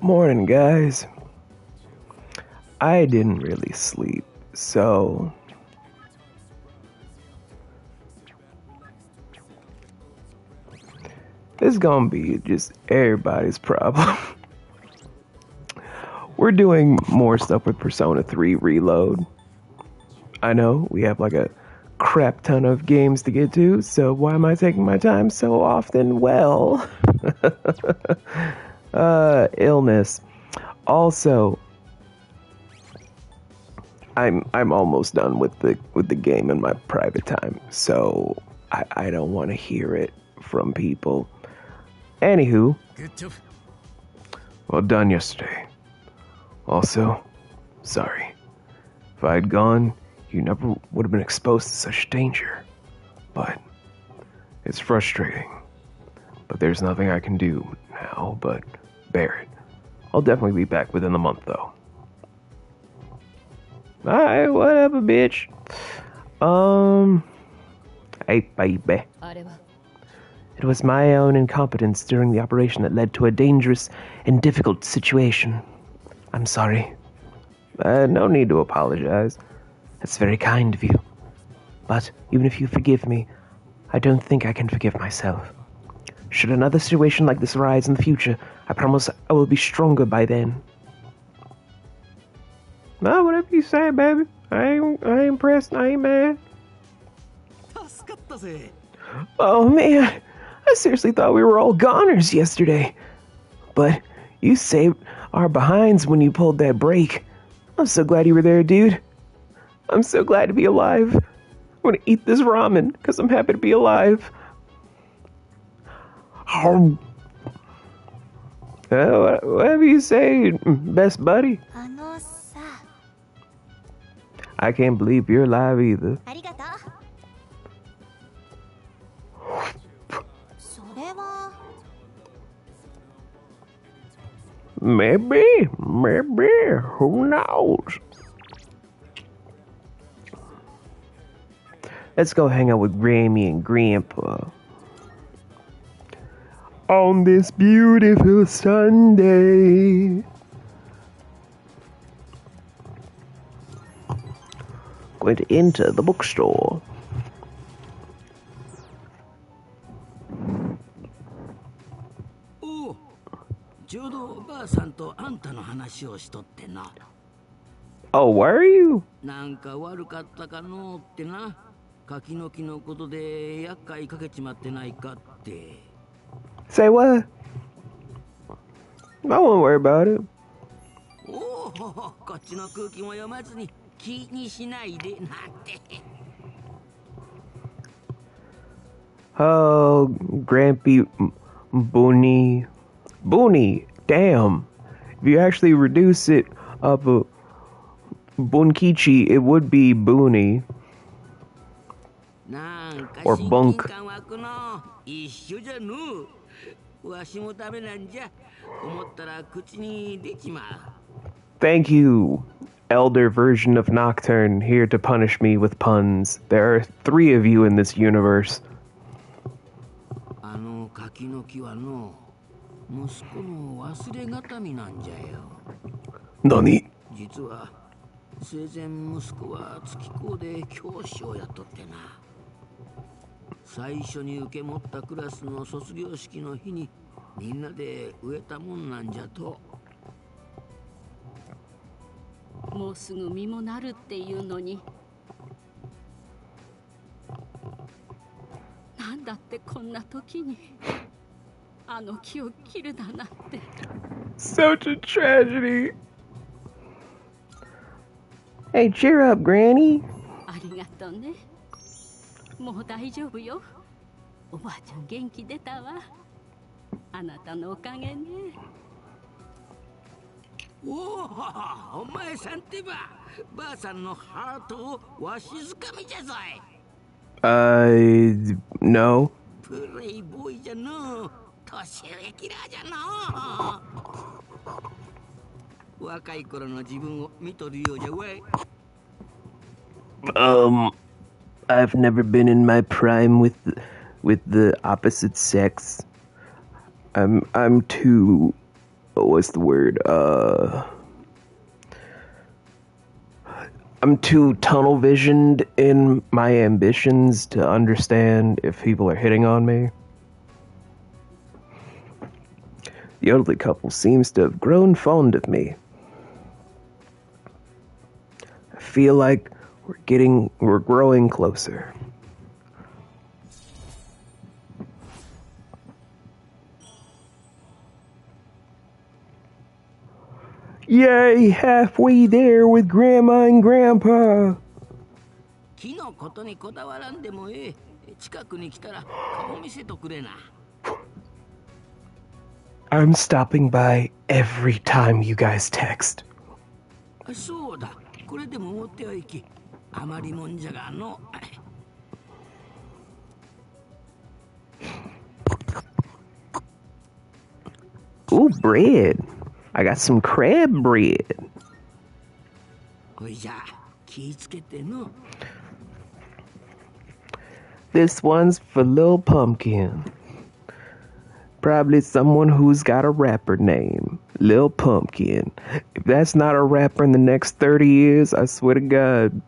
Morning, guys. I didn't really sleep, so it's gonna be just everybody's problem. We're doing more stuff with Persona 3 Reload. I know we have like a crap ton of games to get to, so why am I taking my time so often? Well, illness. Also, I'm almost done with the game in my private time, so I don't want to hear it from people. Anywho, well done yesterday. Also, sorry. If I had gone, you never would have been exposed to such danger. But it's frustrating. But there's nothing I can do now but bear it. I'll definitely be back within the month, though. Alright, whatever, bitch. Hey, baby. It was my own incompetence during the operation that led to a dangerous and difficult situation. I'm sorry. No need to apologize. That's very kind of you. But even if you forgive me, I don't think I can forgive myself. Should another situation like this arise in the future, I promise I will be stronger by then. No, whatever you say, baby. I ain't impressed. I ain't mad. Oh, man. I seriously thought we were all goners yesterday. But you saved our behinds when you pulled that break. I'm so glad you were there, dude. I'm so glad to be alive. I'm gonna eat this ramen because I'm happy to be alive. Whatever you say, best buddy. I can't believe you're alive either. Maybe, who knows? Let's go hang out with Grammy and Grandpa. On this beautiful Sunday. Going to enter the bookstore. Oh, where are you? Say what? I won't worry about it. Oh, Grampy Boony, damn. If you actually reduce it up a Bunkichi, it would be Boony. Or Bunk. Thank you, elder version of Nocturne, here to punish me with puns. There are 3 of you in this universe. Nani? 生前息子は月校で教師を雇ってな。最初に受け持ったクラスの卒業式の日にみんなで植えたもんなんじゃと。もうすぐ実もなるっていうのに。なんだってこんな時にあの木を切るだなんて。Such a tragedy. Hey, cheer up, Granny. ありがとうね。もう大丈夫よ。おばあちゃん元気出たわ。あなたのおかげね。おお、お前さんってば、ばあさんのハートをわしづかみじゃぞい。No. プレイボーイじゃの、年上キラーじゃの。若い頃の自分を見とるようじゃわい。I've never been in my prime with the opposite sex. I'm too what's the word? I'm too tunnel visioned in my ambitions to understand if people are hitting on me. The elderly couple seems to have grown fond of me. I feel like we're growing closer. Yay, halfway there with Grandma and Grandpa. 木のことにこだわらんでもええ。近くに来たら顔見せとくれな。I'm stopping by every time you guys text. そうだ、これでも持っておいき。余りもんじゃがの。Ooh, bread. I got some crab bread. ほいじゃ、気ぃつけての。This one's for Lil Pumpkin. Probably someone who's got a rapper name. Lil Pumpkin. If that's not a rapper in the next 30 years, I swear to God,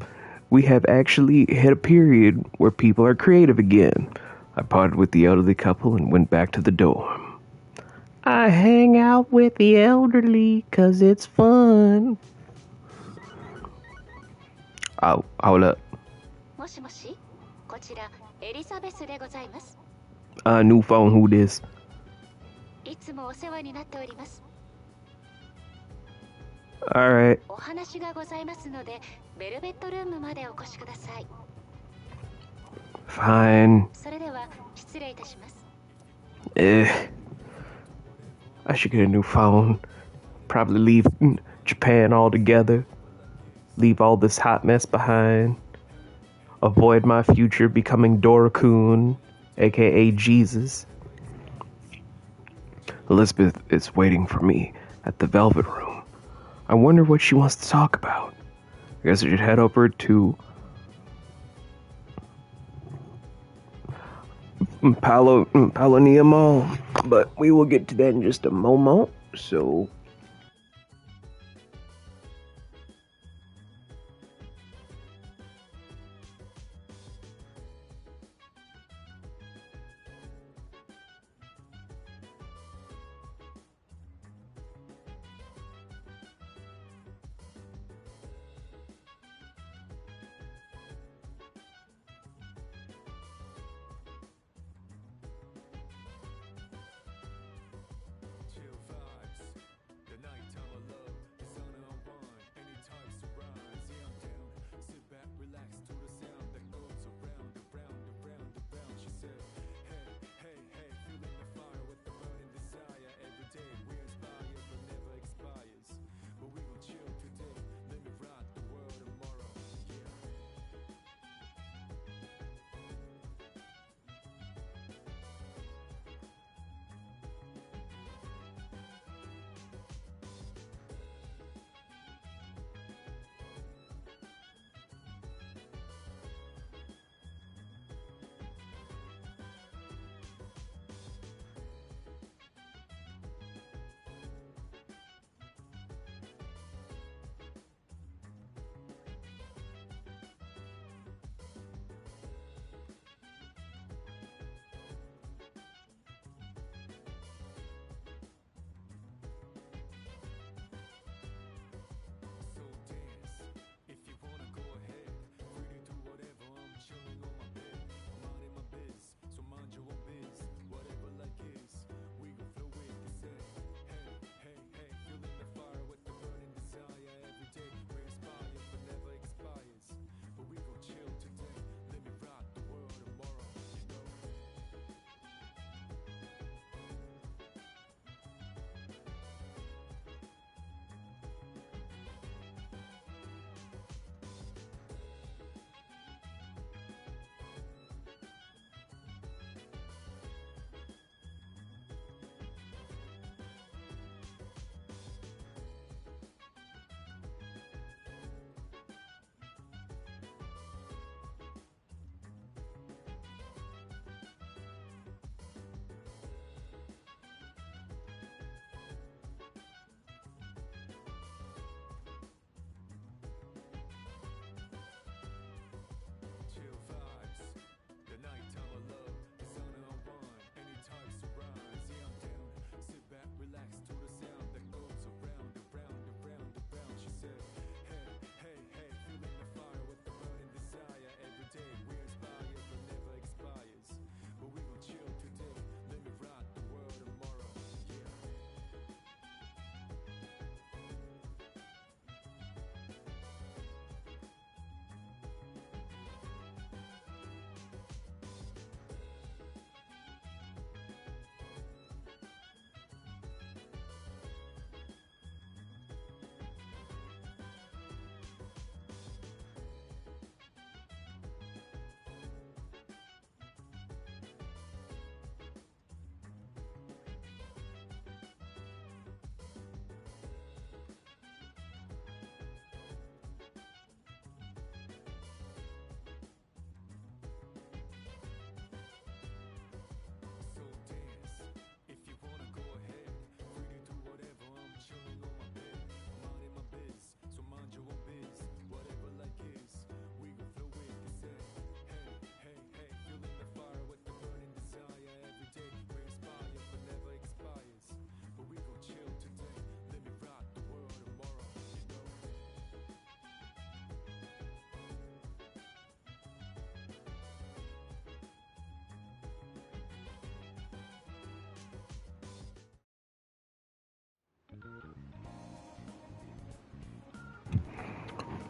we have actually hit a period where people are creative again. I parted with the elderly couple and went back to the dorm. I hang out with the elderly 'cause it's fun. Oh, hold up. もしもし、こちらエリザベスでございます。New phone, who this? いつもお世話になっております。Alright. お話がございますので、ベルベットルームまでお越しください。Fine. それでは失礼いたします。I should get a new phone. Probably leave Japan altogether. Leave all this hot mess behind. Avoid my future becoming Dora-kun, aka Jesus. Elizabeth is waiting for me at the Velvet Room. I wonder what she wants to talk about. I guess I should head over to Palonia Mall, but we will get to that in just a moment, so...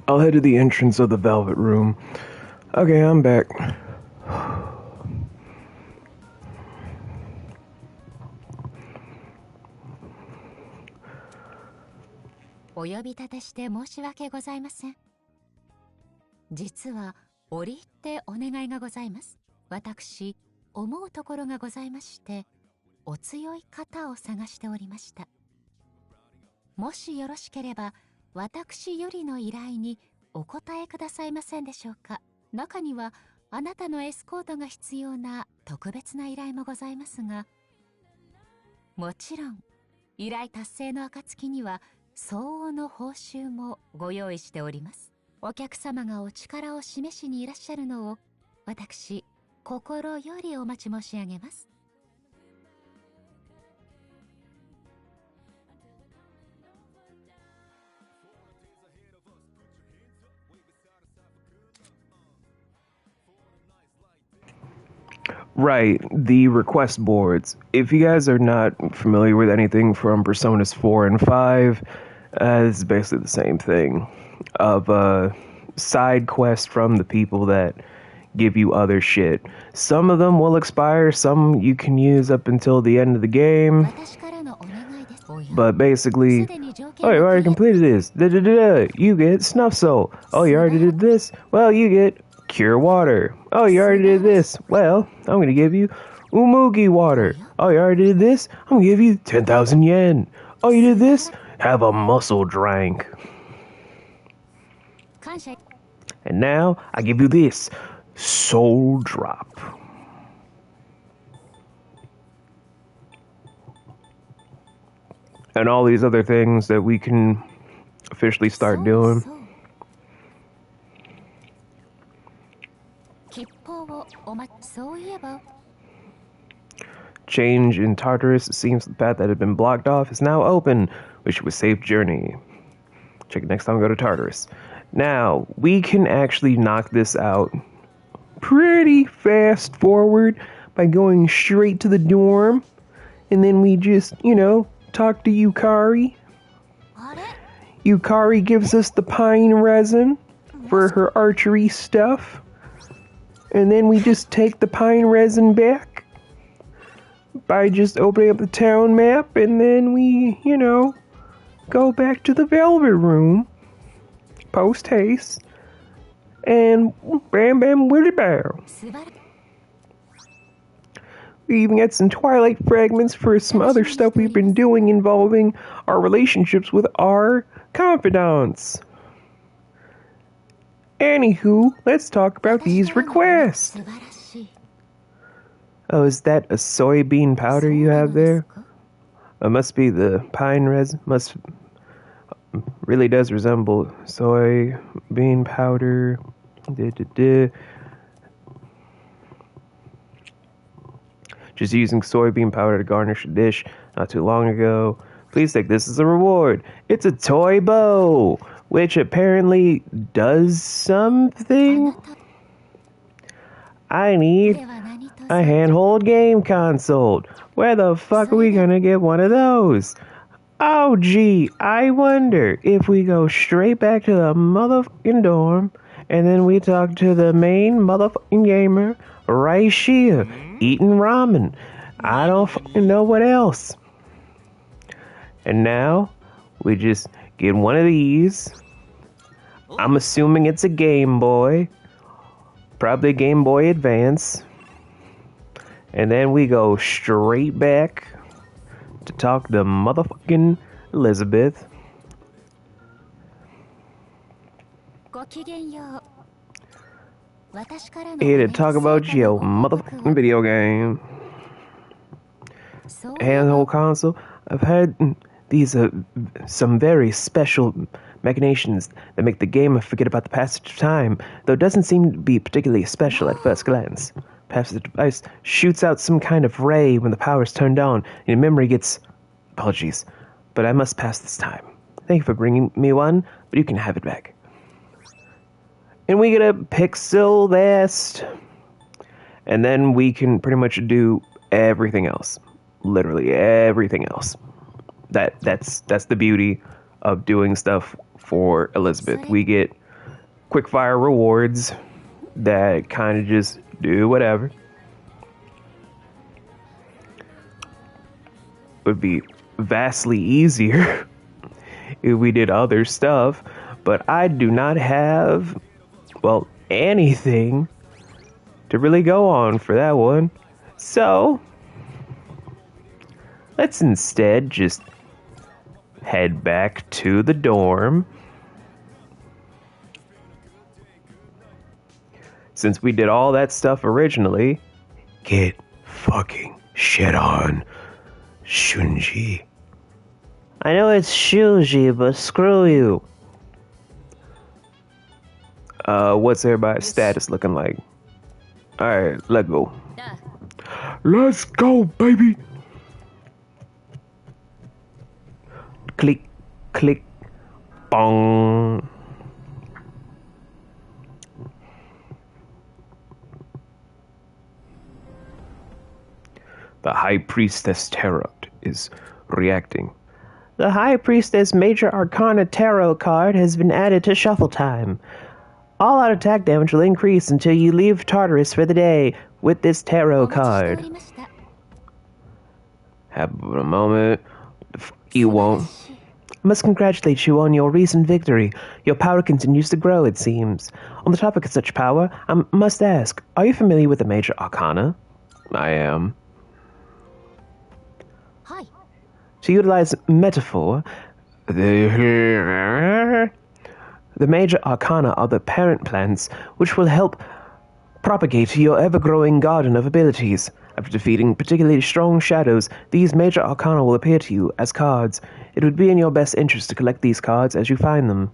I'll head to the entrance of the Velvet Room. Okay, I'm back. お呼び立てして申し訳ございません。実は折り入ってお願いがございます。私、思うところがございまして、お強い方を探しておりました。もしよろしければ、私よりの依頼にお答えくださいませんでしょうか。中にはあなたのエスコートが必要な特別な依頼もございますが、もちろん依頼達成の暁には相応の報酬もご用意しております。お客様がお力を示しにいらっしゃるのを私心よりお待ち申し上げます。Right, the request boards. If you guys are not familiar with anything from Personas 4 and 5, it's basically the same thing of side quests from the people that give you other shit. Some of them will expire, some you can use up until the end of the game. But basically, oh, you already completed this. Da-da-da-da. You get Snuff Soul. Oh, you already did this. Well, you get Cure Water. Oh, you already did this. Well, I'm going to give you Umugi Water. Oh, you already did this. I'm going to give you 10,000 yen. Oh, you did this? Have a muscle drink. And now, I give you this. Soul Drop. And all these other things that we can officially start doing. Change in Tartarus. It seems the path that had been blocked off is now open. Wish you a safe journey. Check it next time we go to Tartarus. Now, we can actually knock this out pretty fast forward by going straight to the dorm. And then we just, talk to Yukari. Yukari gives us the pine resin for her archery stuff. And then we just take the pine resin back by just opening up the town map, and then we, go back to the Velvet Room, post haste, and bam bam willy bow. We even get some Twilight fragments for some other stuff we've been doing involving our relationships with our confidants. Anywho, let's talk about these requests. Oh, is that a soybean powder you have there? It must be the pine resin. Really does resemble soybean powder. Just using soybean powder to garnish a dish not too long ago. Please take this as a reward. It's a toy bow, which apparently does something. I need a handheld game console. Where the fuck are we gonna get one of those? Oh gee, I wonder if we go straight back to the motherfucking dorm and then we talk to the main motherfucking gamer right here, eating ramen. I don't fucking know what else. And now, we just get one of these. I'm assuming it's a Game Boy. Probably a Game Boy Advance. And then we go straight back to talk to motherfucking Elizabeth. Here to talk about your motherfucking video game. Handheld console. I've heard these are some very special machinations that make the gamer forget about the passage of time, though it doesn't seem to be particularly special at first glance. Perhaps the device shoots out some kind of ray when the power is turned on, and your memory gets... Apologies, but I must pass this time. Thank you for bringing me one, but you can have it back. And we get a pixel vest. And then we can pretty much do everything else. Literally everything else. That's the beauty of doing stuff for Elizabeth. We get quick fire rewards that kind of just do whatever. Would be vastly easier if we did other stuff, but I do not have, well, anything to really go on for that one. So let's instead just head back to the dorm. Since we did all that stuff originally, get fucking shit on, Shunji. I know it's Shunji, but screw you. What's everybody's status looking like? Alright, let's go. Let's go, baby! Click, click, bong. The High Priestess Tarot is reacting. The High Priestess Major Arcana Tarot card has been added to Shuffle Time. All-out attack damage will increase until you leave Tartarus for the day with this tarot card. Have a moment. You won't. I must congratulate you on your recent victory. Your power continues to grow, it seems. On the topic of such power, I must ask, are you familiar with the Major Arcana? I am. Hi. To utilize metaphor, the Major Arcana are the parent plants which will help propagate your ever-growing garden of abilities. After defeating particularly strong shadows, these Major Arcana will appear to you as cards. It would be in your best interest to collect these cards as you find them.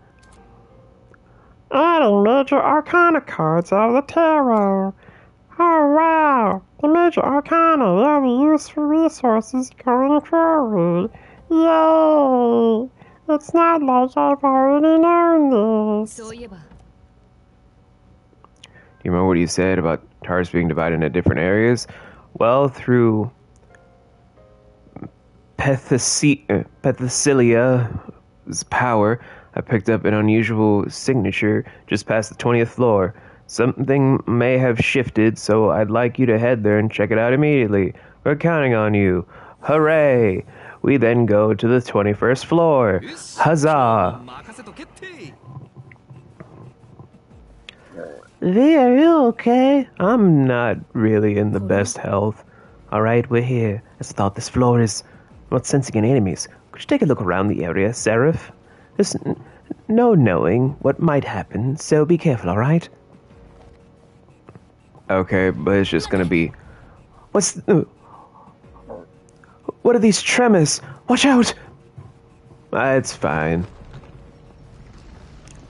Adding Major Arcana cards out of the tarot. Oh wow! The Major Arcana will be useful resources going forward. Yay! It's not like I've already known this. Do you remember what you said about Tars being divided into different areas? Well, through Pethicilia's power, I picked up an unusual signature just past the 20th floor. Something may have shifted, so I'd like you to head there and check it out immediately. We're counting on you. Hooray! We then go to the 21st floor. Huzzah! V, are you okay? I'm not really in the best health. Alright, we're here. As I thought, this floor is not sensing any enemies. Could you take a look around the area, Seraph? There's no knowing what might happen, so be careful, alright? Okay, but it's just gonna be... What are these tremors? Watch out! It's fine.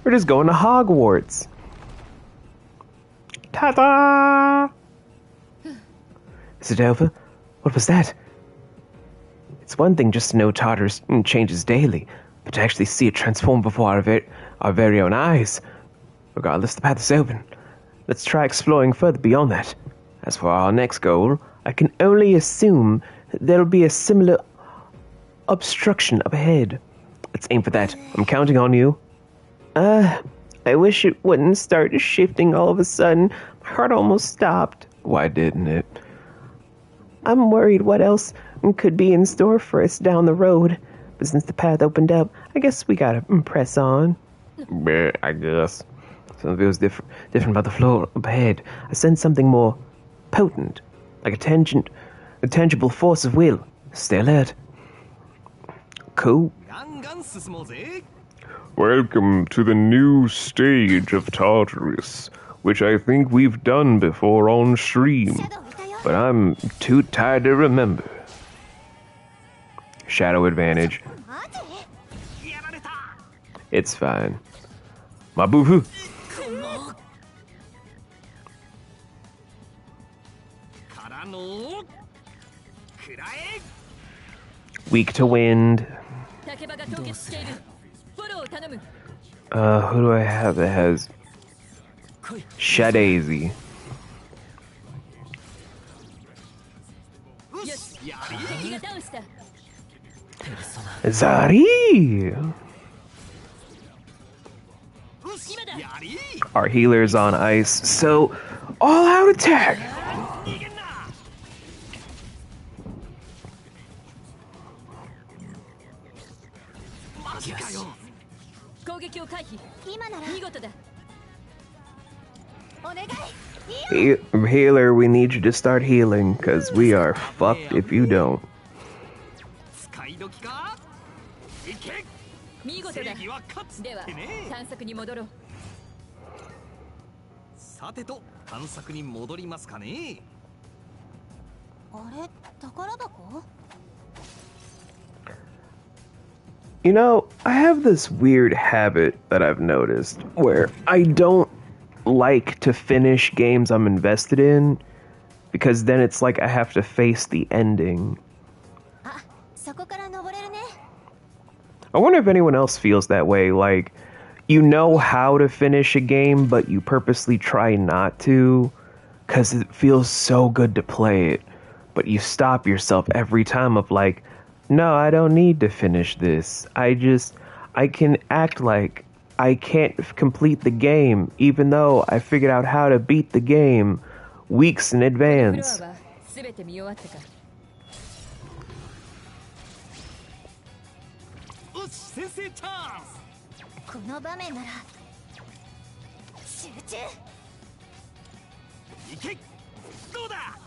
We're just going to Hogwarts. Ta-da! Is it over? What was that? It's one thing just to know Tartarus changes daily, but to actually see it transform before our very own eyes. Regardless, the path is open. Let's try exploring further beyond that. As for our next goal, I can only assume there'll be a similar obstruction up ahead. Let's aim for that. I'm counting on you. I wish it wouldn't start shifting all of a sudden. My heart almost stopped. Why didn't it? I'm worried what else could be in store for us down the road. But since the path opened up, I guess we gotta press on. Yeah, I guess. Something feels different about the floor up ahead. I sense something more potent, like a tangible force of will. Stay alert. Cool. Welcome to the new stage of Tartarus, which I think we've done before on stream, but I'm too tired to remember. Shadow advantage. It's fine. Mabuhu. Weak to wind. Who do I have that has Shadazy? Zari! Our healer's on ice, so all out attack! Healer, we need you to start healing, cause we are fucked if you don't. 見事だ。では探索に戻ろう。さてと探索に戻りますかね。あれ、宝箱? You know, I have this weird habit that I've noticed where I don't like to finish games I'm invested in because then it's like I have to face the ending. I wonder if anyone else feels that way, like, you know how to finish a game, but you purposely try not to, because it feels so good to play it, but you stop yourself every time of like, no, I don't need to finish this. I can act like I can't complete the game, even though I figured out how to beat the game weeks in advance. 先生チャンス。この場面なら集中。行け。どうだ。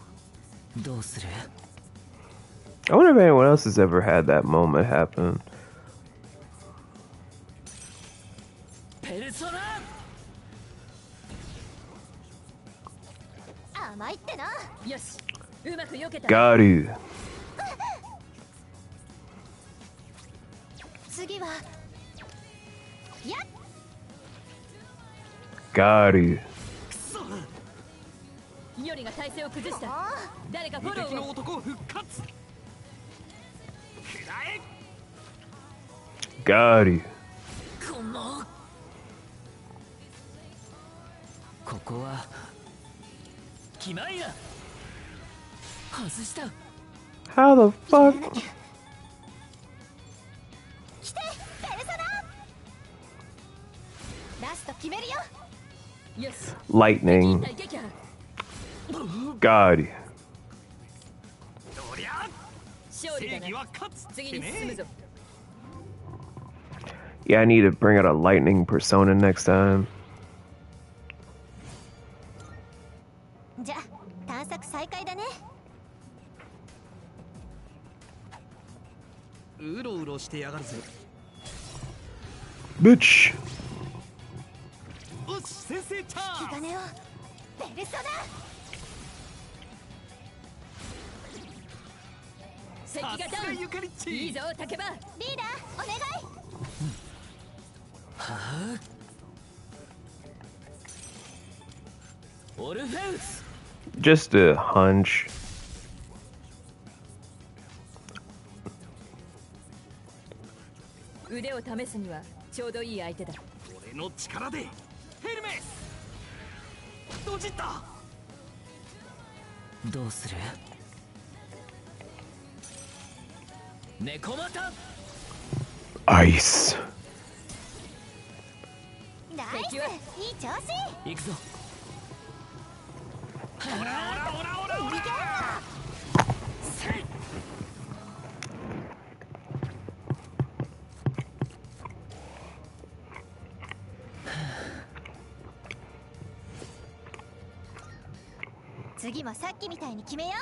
どうする？ I wonder if anyone else has ever had that moment happen. ペルソナ。甘いってな。よし。うまく避けた。Got you. 次はやっ Got you. イオリが体勢を崩した。誰かフォローを。敵の男復活。くらえ。Got you. この。ここは決まりだ。外した。 How the fuck? Lightning. God. Yeah, I need to bring out a lightning persona next time. じゃあ探索再開だね。うろうろしてやがるぜ。 Bitch. 先生チャンス。引き金をペルソナ。敵がダウン。いいぞ竹場。リーダーお願い。はあ。オルフェウス。 Just a hunch. 腕を試すにはちょうどいい相手だ。俺の力でヘルメス。ドジった。どうする？猫股。Ice. ナイス。いい調子。行くぞ。オラオラオラオラオラ。次もさっきみたいに決めよう。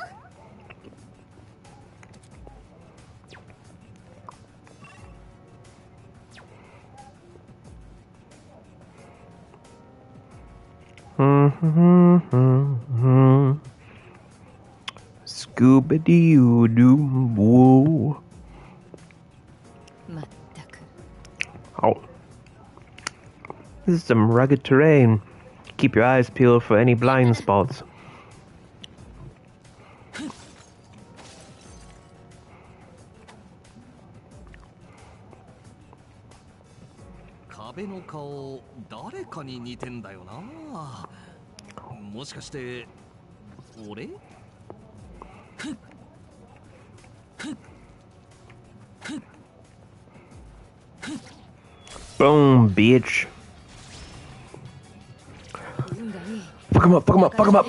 Scuba doo doo woo. Oh. This is some rugged terrain. Keep your eyes peeled for any blind spots. 壁の顔誰かに似てんだよな。もしかして俺？ふっふっふっ Boom, bitch. Fuck him up, fuck him up, fuck him up.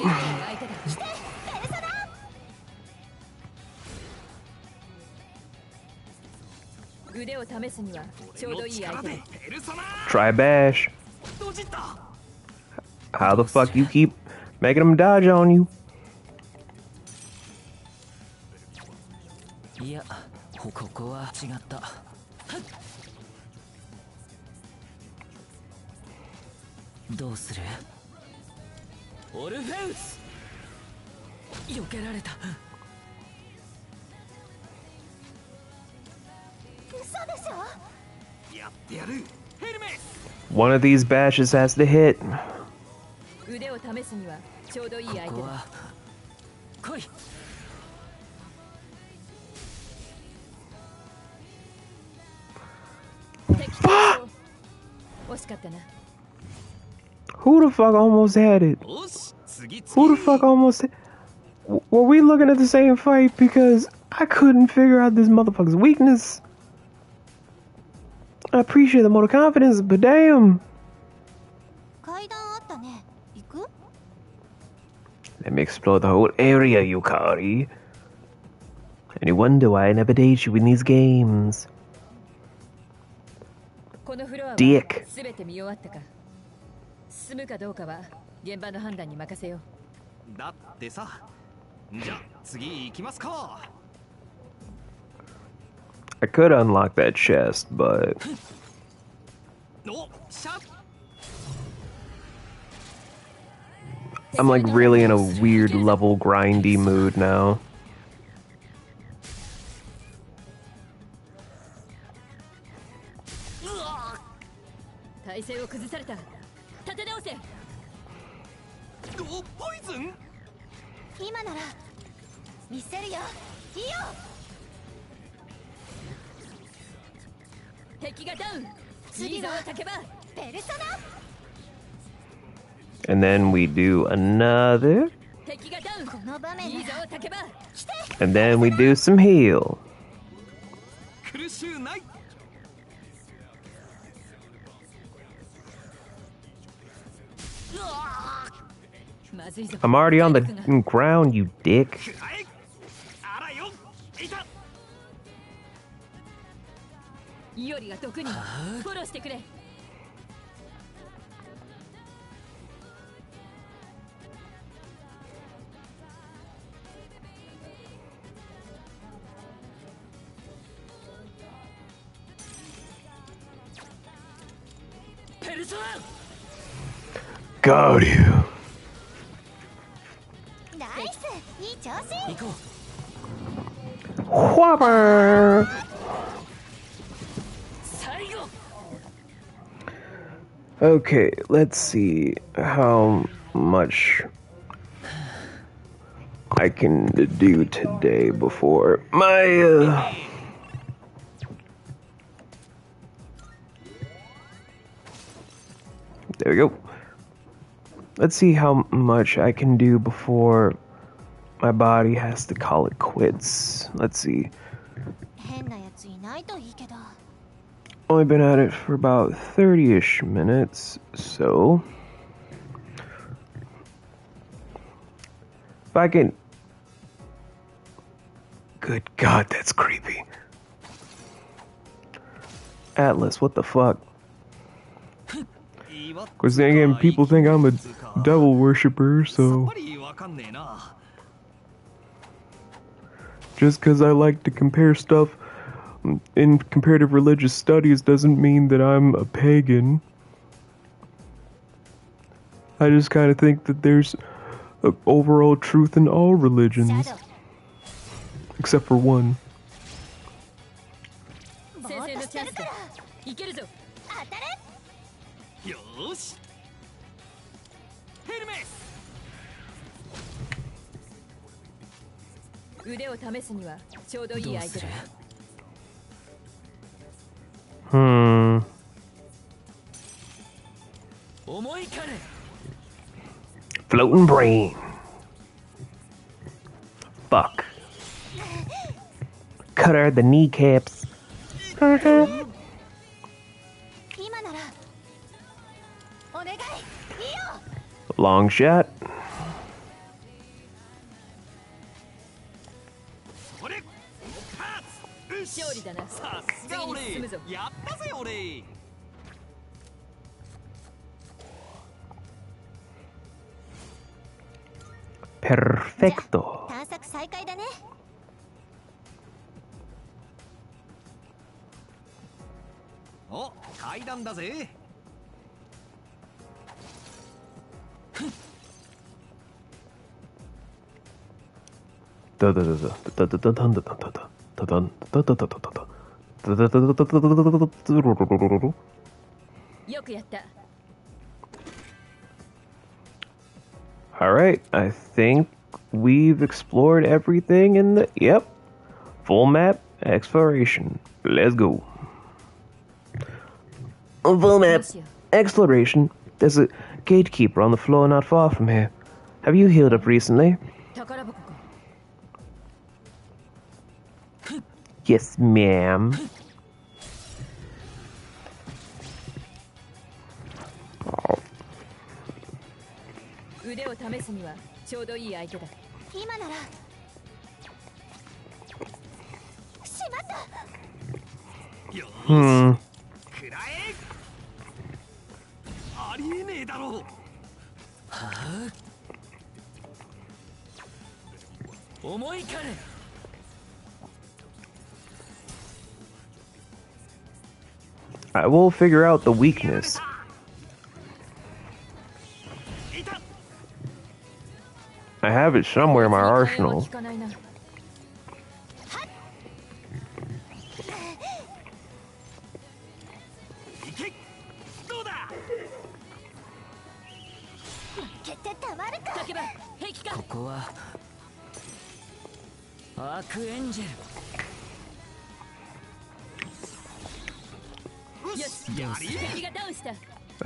腕を試すにはちょうどいい相手だ。 Try bash. How the fuck you keep making him dodge on you? いや、ここは違った。どうする？オルフェウス。避けられた。嘘でしょ？ One of these bashes has to hit. 腕を試すにはちょうどいい相手だ。来い。惜しかったな。 Who the fuck almost had it? Who the fuck almost had... Were we looking at the same fight? Because I couldn't figure out this motherfucker's weakness. I appreciate the motor confidence, but damn. 階段あったね。行く？ Let me explore the whole area, Yukari. And you wonder why I never date you in these games. このフロアは Dick. 全て見終わったか。進むかどうかは現場の判断に任せよう。だってさ。じゃあ次行きますか。 I could unlock that chest, but... I'm like really in a weird level grindy mood now. 体勢を崩された。立て直せ。ポイズン？今なら見せるよ。いいよ。敵がダウン。次は叫ばペルソナ。 And then we do another. 敵がダウン。この場面。いいぞ叫ば。 And then we do some heal. 苦しゅうない。 I'm already on the ground, you dick. イオリが毒にフォローしてくれ。ペルソナ。 Got you. ナイス。いい調子。行こう。 Whopper! Okay, let's see how much I can do today before my there we go. Let's see how much I can do before my body has to call it quits. Let's see. Only been at it for about 30-ish minutes, so if I can... Good God, that's creepy. Atlas, what the fuck? Of course, then again, people think I'm a devil worshipper, so... Just because I like to compare stuff in comparative religious studies doesn't mean that I'm a pagan. I just kind of think that there's an overall truth in all religions. Except for one. Floating brain. Fuck. Cut her the kneecaps. Long shot. それ勝利だな。さすが俺次に進むぞ。やったぜ俺 Perfecto. 探索再開だね。お階段だぜ よくやった。 Alright, I think we've explored everything in the... Yep. Full map exploration. Let's go. Full map exploration. There's a gatekeeper on the floor not far from here. Have you healed up recently? 宝箱か。 Yes, ma'am. Oh. 腕を試すにはちょうどいい相手だ。今なら。しまった。 Hmm. くらえありえねえだろうはあ思いかね I will figure out the weakness. I have it somewhere in my arsenal. 聞かないな。 どうだ 決定たまるか。叫ば平気か。 ここはアークエンジェル よし。敵がダウンした。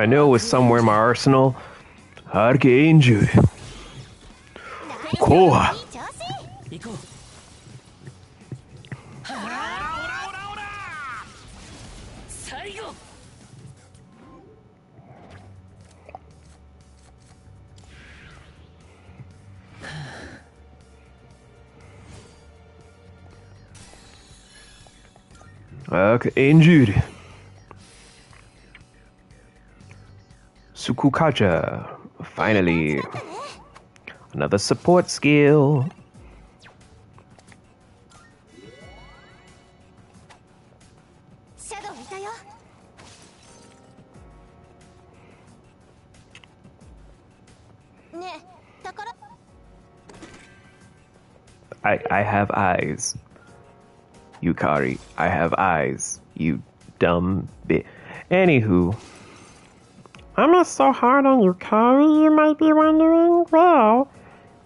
I knew it was somewhere in my arsenal. Archangel. Koa. いい調子。行こう 最後。 Archangel. Sukukaja. Finally. Another support skill. シャドウいたよ。 ねえ、宝。 I have eyes. Yukari, I have eyes. You dumb bit. Anywho. I'm not so hard on Yukari, you might be wondering. Well,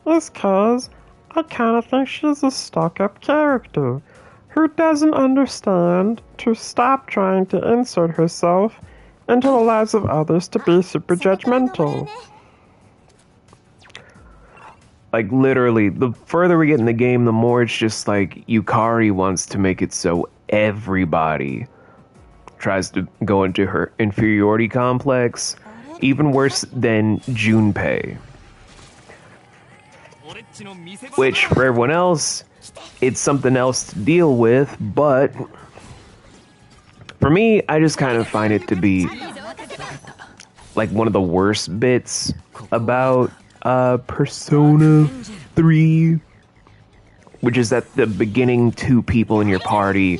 it's cause I kinda think she's a stuck-up character who doesn't understand to stop trying to insert herself into the lives of others to be super judgmental. Like, literally, the further we get in the game, the more it's just like Yukari wants to make it so everybody tries to go into her inferiority complex. Even worse than Junpei. Which, for everyone else, it's something else to deal with, but for me, I just kind of find it to be like one of the worst bits about Persona 3, which is that the beginning two people in your party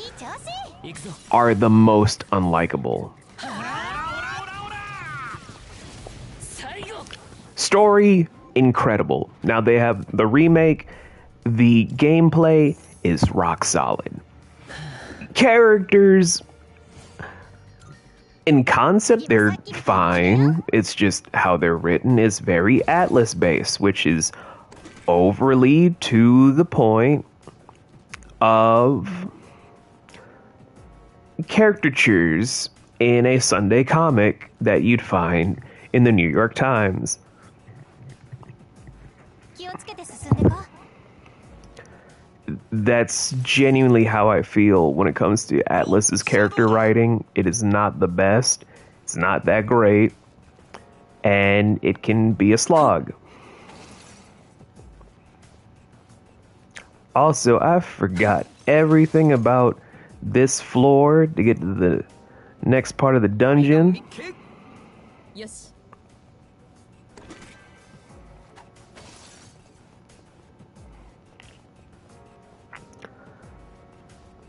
are the most unlikable. Story, incredible. Now they have the remake, the gameplay is rock solid. Characters, in concept, they're fine. It's just how they're written is very Atlas-based, which is overly to the point of caricatures in a Sunday comic that you'd find in the New York Times. 気をつけて進んでこ。 That's genuinely how I feel when it comes to Atlas's character writing. It is not the best. It's not that great. and it can be a slog. Also, I forgot everything about this floor to get to the next part of the dungeon. よし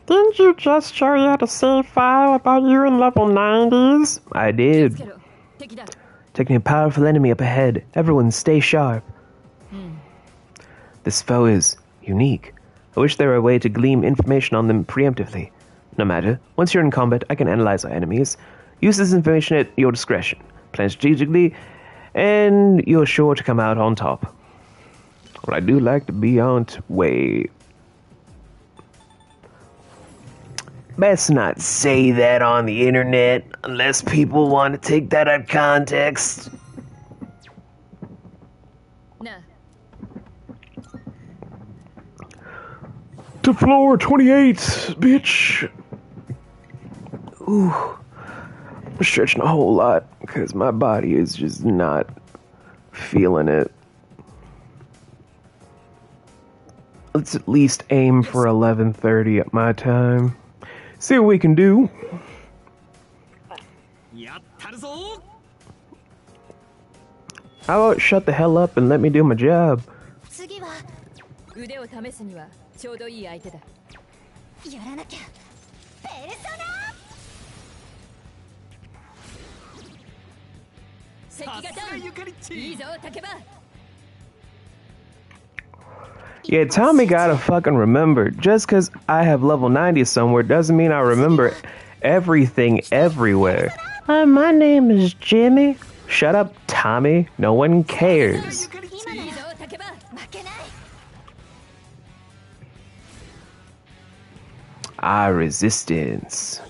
Didn't you just show you the save file about you in level 90s? I つ did. けろ敵だ Taking a powerful enemy up ahead. Everyone stay sharp. This foe is unique. I wish there were a way to glean information on them preemptively. No matter. Once you're in combat, I can analyze our enemies. Use this information at your discretion. Plan strategically, and you're sure to come out on top. Well, I do like to be on way. Best not say that on the internet unless people want to take that out of context. なあ To floor 28, bitch. Ooh. I'm stretching a whole lot because my body is just not feeling it. Let's at least aim for 11:30 at my time. See what we can do. やったるぞ How about shut the hell up and let me do my job? 次は腕を試すにはちょうどいい相手だやらなきゃ。ペルソナ。敵がダウンいいぞ竹場 Yeah, Tommy gotta fucking remember. Just because I have level 90 somewhere doesn't mean I remember everything everywhere. My name is Jimmy. Shut up, Tommy. No one cares. いいぞ竹場 負けない。 Ah, resistance.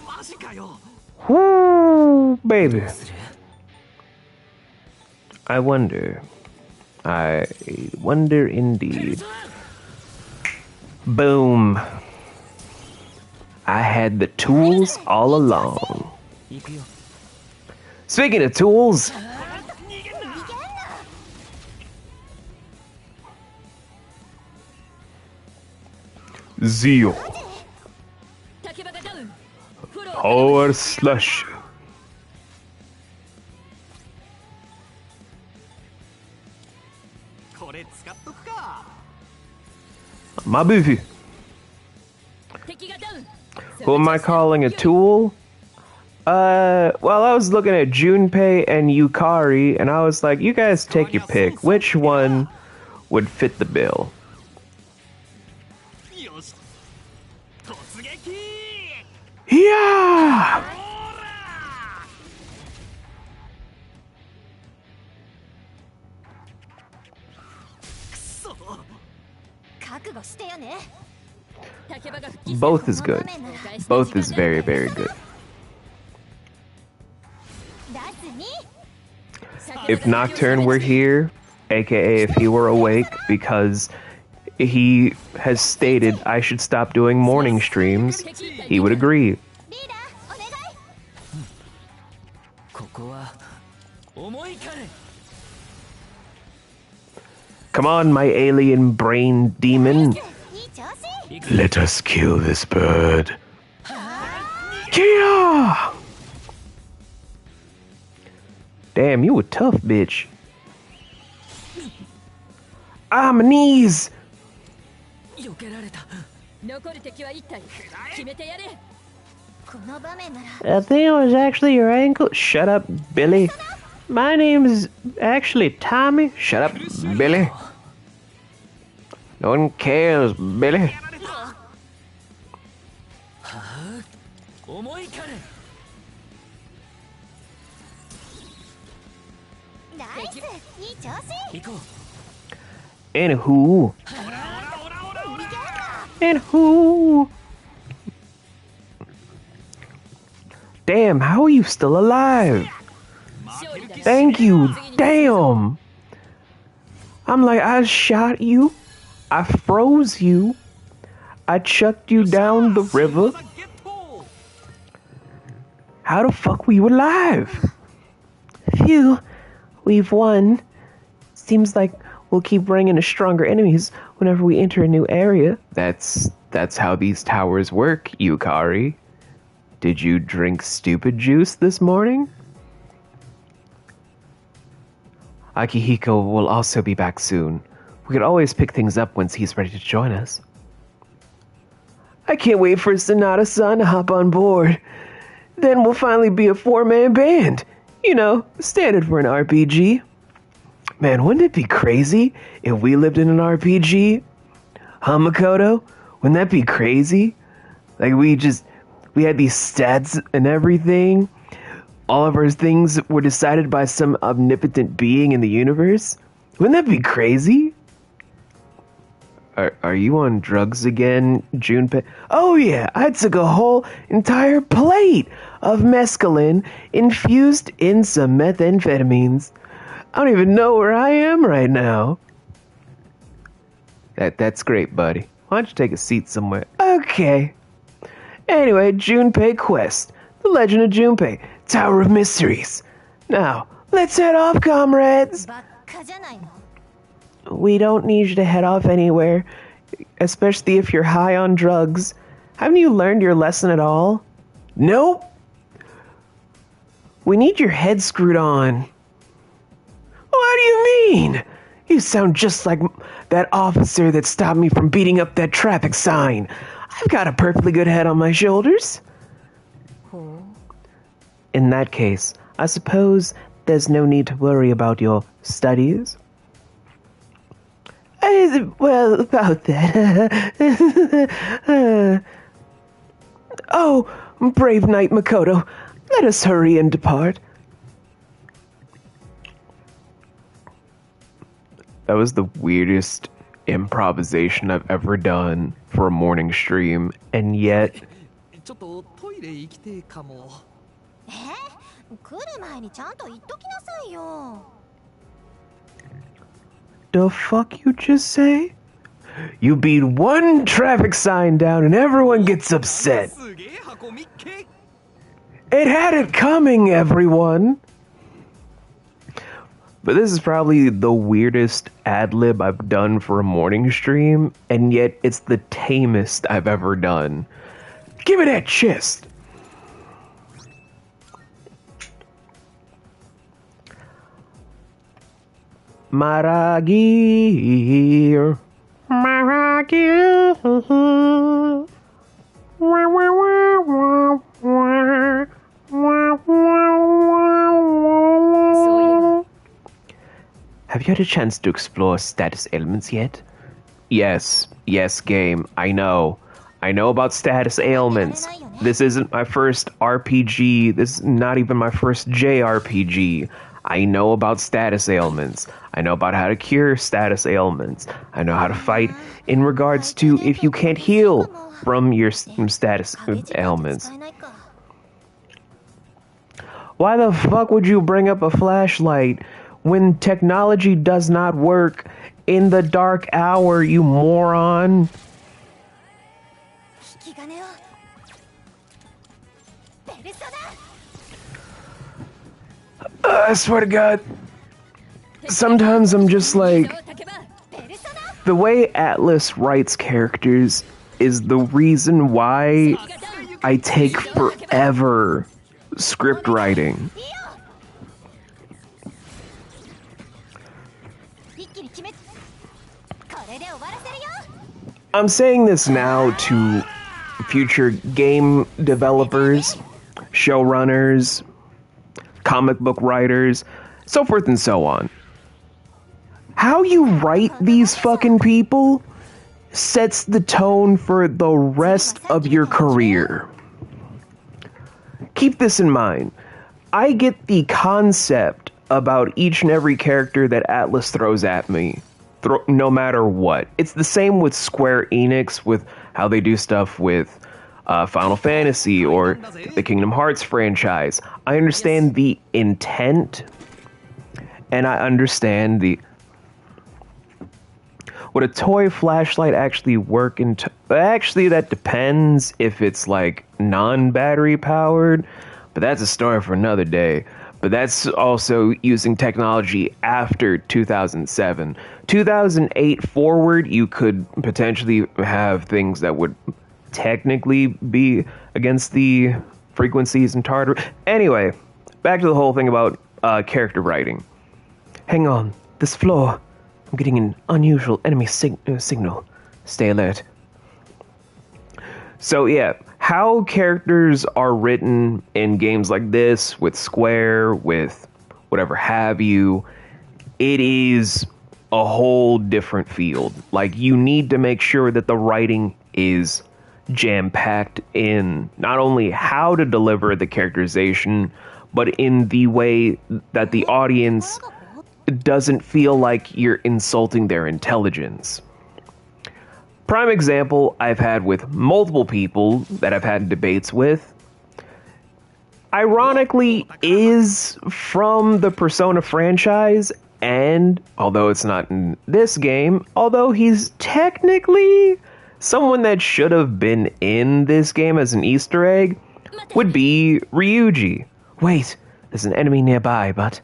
マジかよ Woo, baby. I wonder. I wonder indeed. Boom. I had the tools all along. 行くよ Speaking of tools, Zeal. 竹場がダウンフォロー Power Slash. これ使っとくか My beefy. 敵がダウン Who am I calling a tool? Well, I was looking at Junpei and Yukari, and I was like, you guys take your pick. Which one would fit the bill? よし突撃 Yeah! 覚悟してよね。竹場が復帰 Both is good. Both is very, very good. 出すに。 If Nocturne were here, aka if he were awake, because he has stated I should stop doing morning streams, he would agree. リーダーお願い。ここは思いかね Come on, my alien brain demon. いい調子。 Let us kill this bird. Yeah! Damn, you a tough bitch. Ah, my knees! 避けられた 残る敵は1体決めてやれこの場面なら。 I think it was actually your ankle. Shut up, Billy. My name is actually Tommy. Shut up, Billy. No one cares, Billy. 思いかねナイス。いい調子。行こう Anywho. Anywho. Damn, how are you still alive? Thank you. Damn. I'm like, I shot you. I froze you. I chucked you down the river. ゲット How the fuck were you alive? Phew, we've won. Seems like we'll keep running into stronger enemies whenever we enter a new area. That's how these towers work, Yukari. Did you drink stupid juice this morning? Akihiko will also be back soon. We could always pick things up once he's ready to join us. I can't wait for Sonata-san to hop on board. Then we'll finally be a 4-man band. You know, standard for an RPG. Man, wouldn't it be crazy if we lived in an RPG? Huh, Makoto? Wouldn't that be crazy? Like, we had these stats and everything. All of our things were decided by some omnipotent being in the universe. Wouldn't that be crazy? Are you on drugs again, Junpei? Oh yeah, I took a whole entire plate of mescaline infused in some methamphetamines. I don't even know where I am right now. That's great, buddy. Why don't you take a seat somewhere? Okay. Anyway, Junpei Quest. The Legend of Junpei. Tower of Mysteries. Now, let's head off, comrades. We don't need you to head off anywhere, especially if you're high on drugs. Haven't you learned your lesson at all? Nope. We need your head screwed on. What do you mean? You sound just like that officer that stopped me from beating up that traffic sign. I've got a perfectly good head on my shoulders. In that case, I suppose there's no need to worry about your studies. Well, about that. Oh, brave knight Makoto, let us hurry and depart. That was the weirdest improvisation I've ever done for a morning stream, and yet... The fuck you just say? You beat one traffic sign down and everyone gets upset. It had it coming, everyone. But this is probably the weirdest ad-lib I've done for a morning stream, and yet it's the tamest I've ever done. Give me that chest! Maragi, Maragi. Have you had a chance to explore status ailments yet? Yes, game. I know about status ailments. This isn't my first RPG. This is not even my first JRPG. I know about status ailments. I know about how to cure status ailments. I know how to fight in regards to if you can't heal from your status ailments. Why the fuck would you bring up a flashlight when technology does not work in the dark hour, you moron? I swear to God, sometimes I'm just like, the way Atlas writes characters is the reason why I take forever script writing. I'm saying this now to future game developers, showrunners, comic book writers, so forth and so on. How you write these fucking people sets the tone for the rest of your career. Keep this in mind. I get the concept about each and every character that Atlas throws at me, no matter what. It's the same with Square Enix with how they do stuff with Final Fantasy or the Kingdom Hearts franchise. I understand the intent, and I understand would a toy flashlight actually work actually, that depends if it's like non-battery powered, but that's a story for another day. But that's also using technology after 2007. 2008 forward, you could potentially have things that would technically be against the frequencies and tartar. Anyway, back to the whole thing about character writing. Hang on, this floor. I'm getting an unusual enemy signal. Stay alert. So yeah, how characters are written in games like this, with Square, with whatever have you, it is a whole different field. Like, you need to make sure that the writing is jam-packed in not only how to deliver the characterization, but in the way that the audience doesn't feel like you're insulting their intelligence. Prime example I've had with multiple people that I've had debates with, ironically, is from the Persona franchise, and although it's not in this game, although he's technically someone that should have been in this game as an Easter egg, would be Ryuji. Wait, there's an enemy nearby, but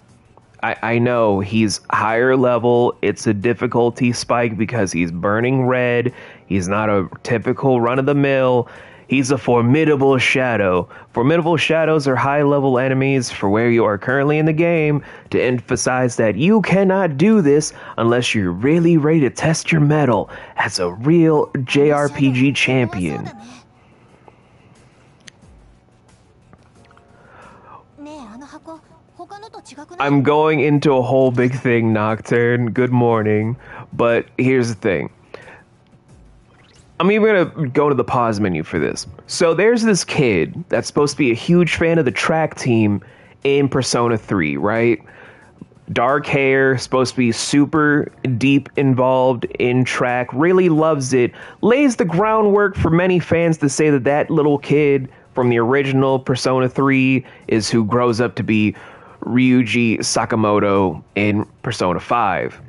I know he's higher level. It's a difficulty spike because he's burning red. He's not a typical run-of-the-mill. He's a formidable shadow. Formidable shadows are high-level enemies for where you are currently in the game, to emphasize that you cannot do this unless you're really ready to test your mettle as a real JRPG champion. I'm going into a whole big thing, Nocturne. Good morning. But here's the thing. I'm even going to go to the pause menu for this. So there's this kid that's supposed to be a huge fan of the track team in Persona 3, right? Dark hair, supposed to be super deep involved in track, really loves it, lays the groundwork for many fans to say that that little kid from the original Persona 3 is who grows up to be Ryuji Sakamoto in Persona 5.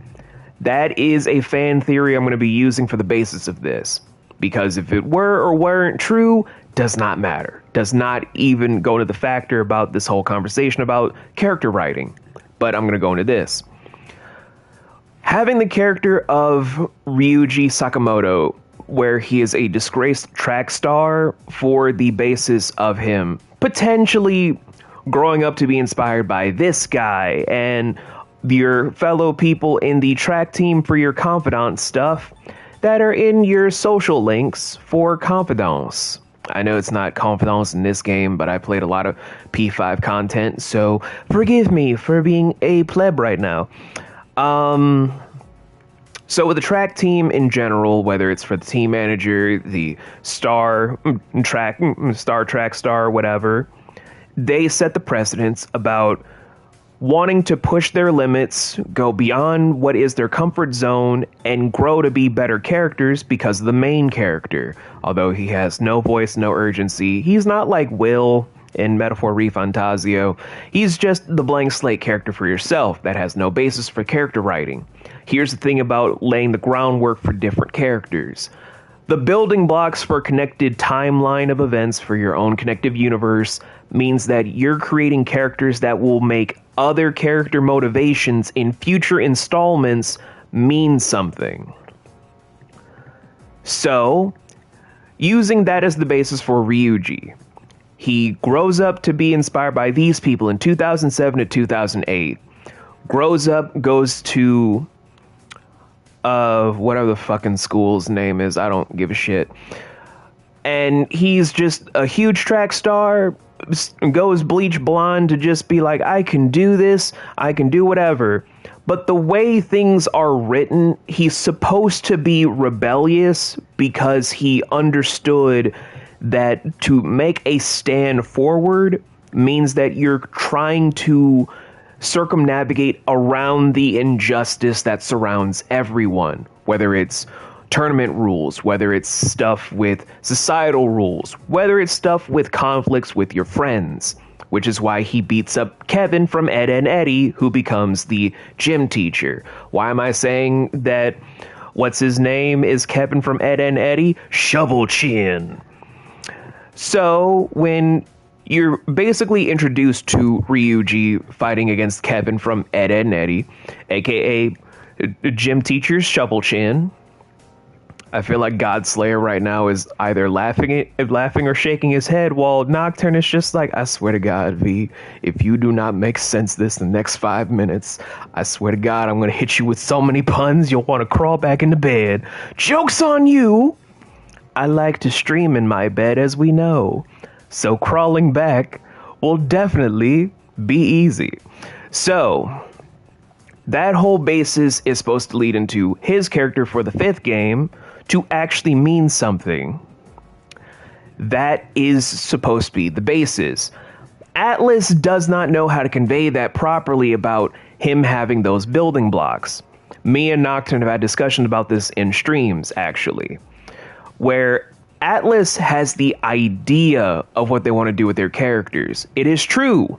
That is a fan theory I'm going to be using for the basis of this. Because if it were or weren't true, does not matter. Does not even go into the factor about this whole conversation about character writing. But I'm going to go into this. Having the character of Ryuji Sakamoto, where he is a disgraced track star, for the basis of him potentially growing up to be inspired by this guy and your fellow people in the track team for your confidant stuff that are in your social links for confidants. I know it's not confidants in this game, but I played a lot of P5 content, so forgive me for being a pleb right now. So with the track team in general, whether it's for the team manager, the star track star, whatever, they set the precedence about wanting to push their limits, go beyond what is their comfort zone, and grow to be better characters because of the main character. Although he has no voice, no urgency, he's not like Will in Metaphor Refantasio. He's just the blank slate character for yourself that has no basis for character writing. Here's the thing about laying the groundwork for different characters. The building blocks for a connected timeline of events for your own connective universe means that you're creating characters that will make other character motivations in future installments mean something. So, using that as the basis for Ryuji, he grows up to be inspired by these people in 2007 to 2008. Grows up, goes to whatever the fucking school's name is, I don't give a shit. And he's just a huge track star, goes bleach blonde to just be like, I can do this, I can do whatever. But the way things are written, he's supposed to be rebellious because he understood that to make a stand forward means that you're trying to circumnavigate around the injustice that surrounds everyone, whether it's tournament rules, whether it's stuff with societal rules, whether it's stuff with conflicts with your friends, which is why he beats up Kevin from Ed and Eddie, who becomes the gym teacher. Why am I saying that what's his name is Kevin from Ed and Eddie? Shovel Chin. So when you're basically introduced to Ryuji fighting against Kevin from Ed, Edd n Eddy, aka gym teacher's Shovel Chin. I feel like Godslayer right now is either laughing or shaking his head, while Nocturne is just like, I swear to God, V, if you do not make sense this in the next 5 minutes, I swear to God, I'm going to hit you with so many puns you'll want to crawl back into bed. Joke's on you! I like to stream in my bed, as we know, so crawling back will definitely be easy. So, that whole basis is supposed to lead into his character for the 5th game to actually mean something. That is supposed to be the basis. Atlas does not know how to convey that properly about him having those building blocks. Me and Nocturne have had discussions about this in streams, actually, where Atlas has the idea of what they want to do with their characters. It is true.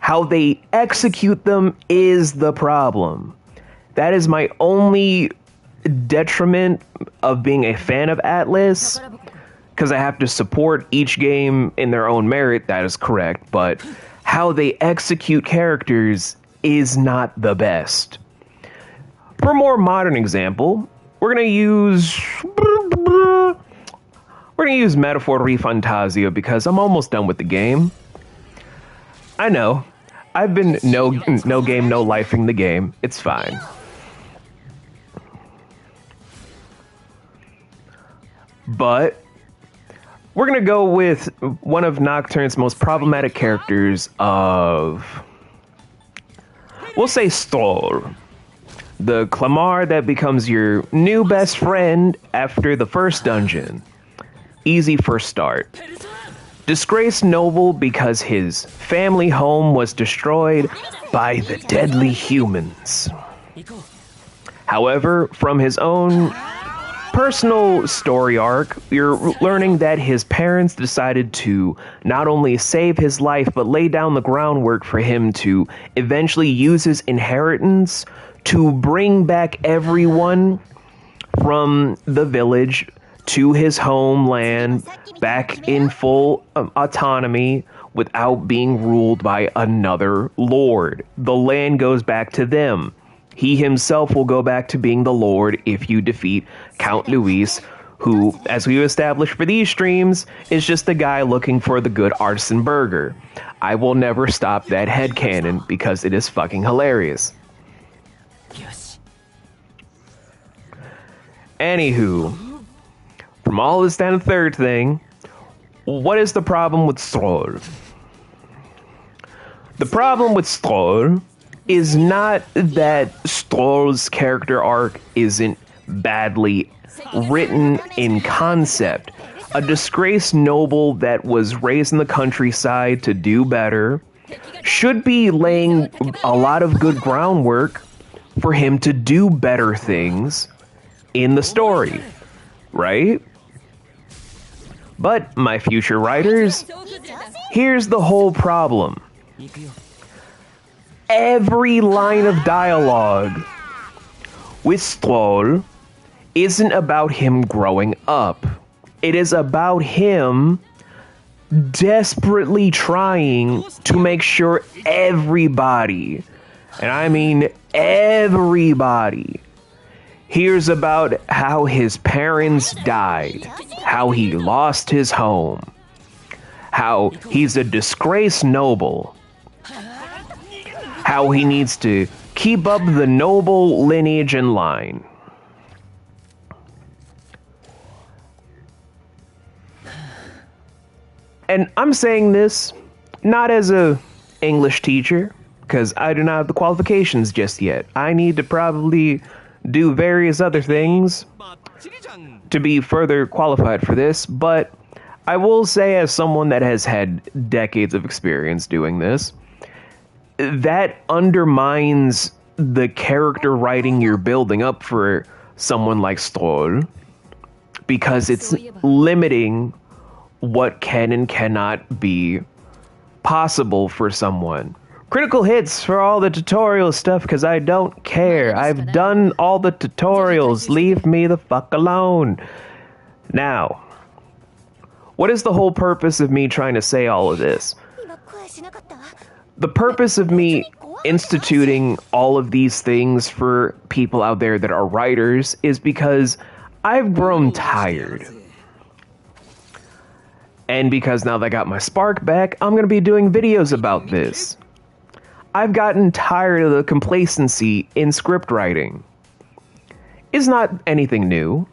How they execute them is the problem. That is my only detriment of being a fan of Atlas, because I have to support each game in their own merit. That is correct, but how they execute characters is not the best. For a more modern example, we're gonna use Metaphor Refantasia because I'm almost done with the game. I know, I've been no game, no lifing the game. It's fine. But we're going to go with one of Nocturne's most problematic characters of, we'll say Stroll. The Clamar that becomes your new best friend after the first dungeon. Easy first start. Disgraced noble because his family home was destroyed by the deadly humans. However, from his own personal story arc, you're learning that his parents decided to not only save his life, but lay down the groundwork for him to eventually use his inheritance to bring back everyone from the village to his homeland, back in full autonomy without being ruled by another lord. The land goes back to them. He himself will go back to being the Lord if you defeat Count Luis, who, as we've established for these streams, is just the guy looking for the good artisan burger. I will never stop that headcanon because it is fucking hilarious. Anywho, from all this down to the third thing, what is the problem with Stroll? The problem with Stroll is not that Stroll's character arc isn't badly written in concept. A disgraced noble that was raised in the countryside to do better should be laying a lot of good groundwork for him to do better things in the story, right? But, my future writers, here's the whole problem. Every line of dialogue with Stroll isn't about him growing up. It is about him desperately trying to make sure everybody, and I mean everybody, hears about how his parents died, how he lost his home, how he's a disgraced noble, how he needs to keep up the noble lineage and line. And I'm saying this not as a English teacher, because I do not have the qualifications just yet. I need to probably do various other things to be further qualified for this, but I will say, as someone that has had decades of experience doing this, that undermines the character writing you're building up for someone like Stroll, because it's limiting what can and cannot be possible for someone. Critical hits for all the tutorial stuff, because I don't care. I've done all the tutorials. Leave me the fuck alone. Now, what is the whole purpose of me trying to say all of this? The purpose of me instituting all of these things for people out there that are writers is because I've grown tired. And because now that I got my spark back, I'm going to be doing videos about this. I've gotten tired of the complacency in script writing. It's not anything new.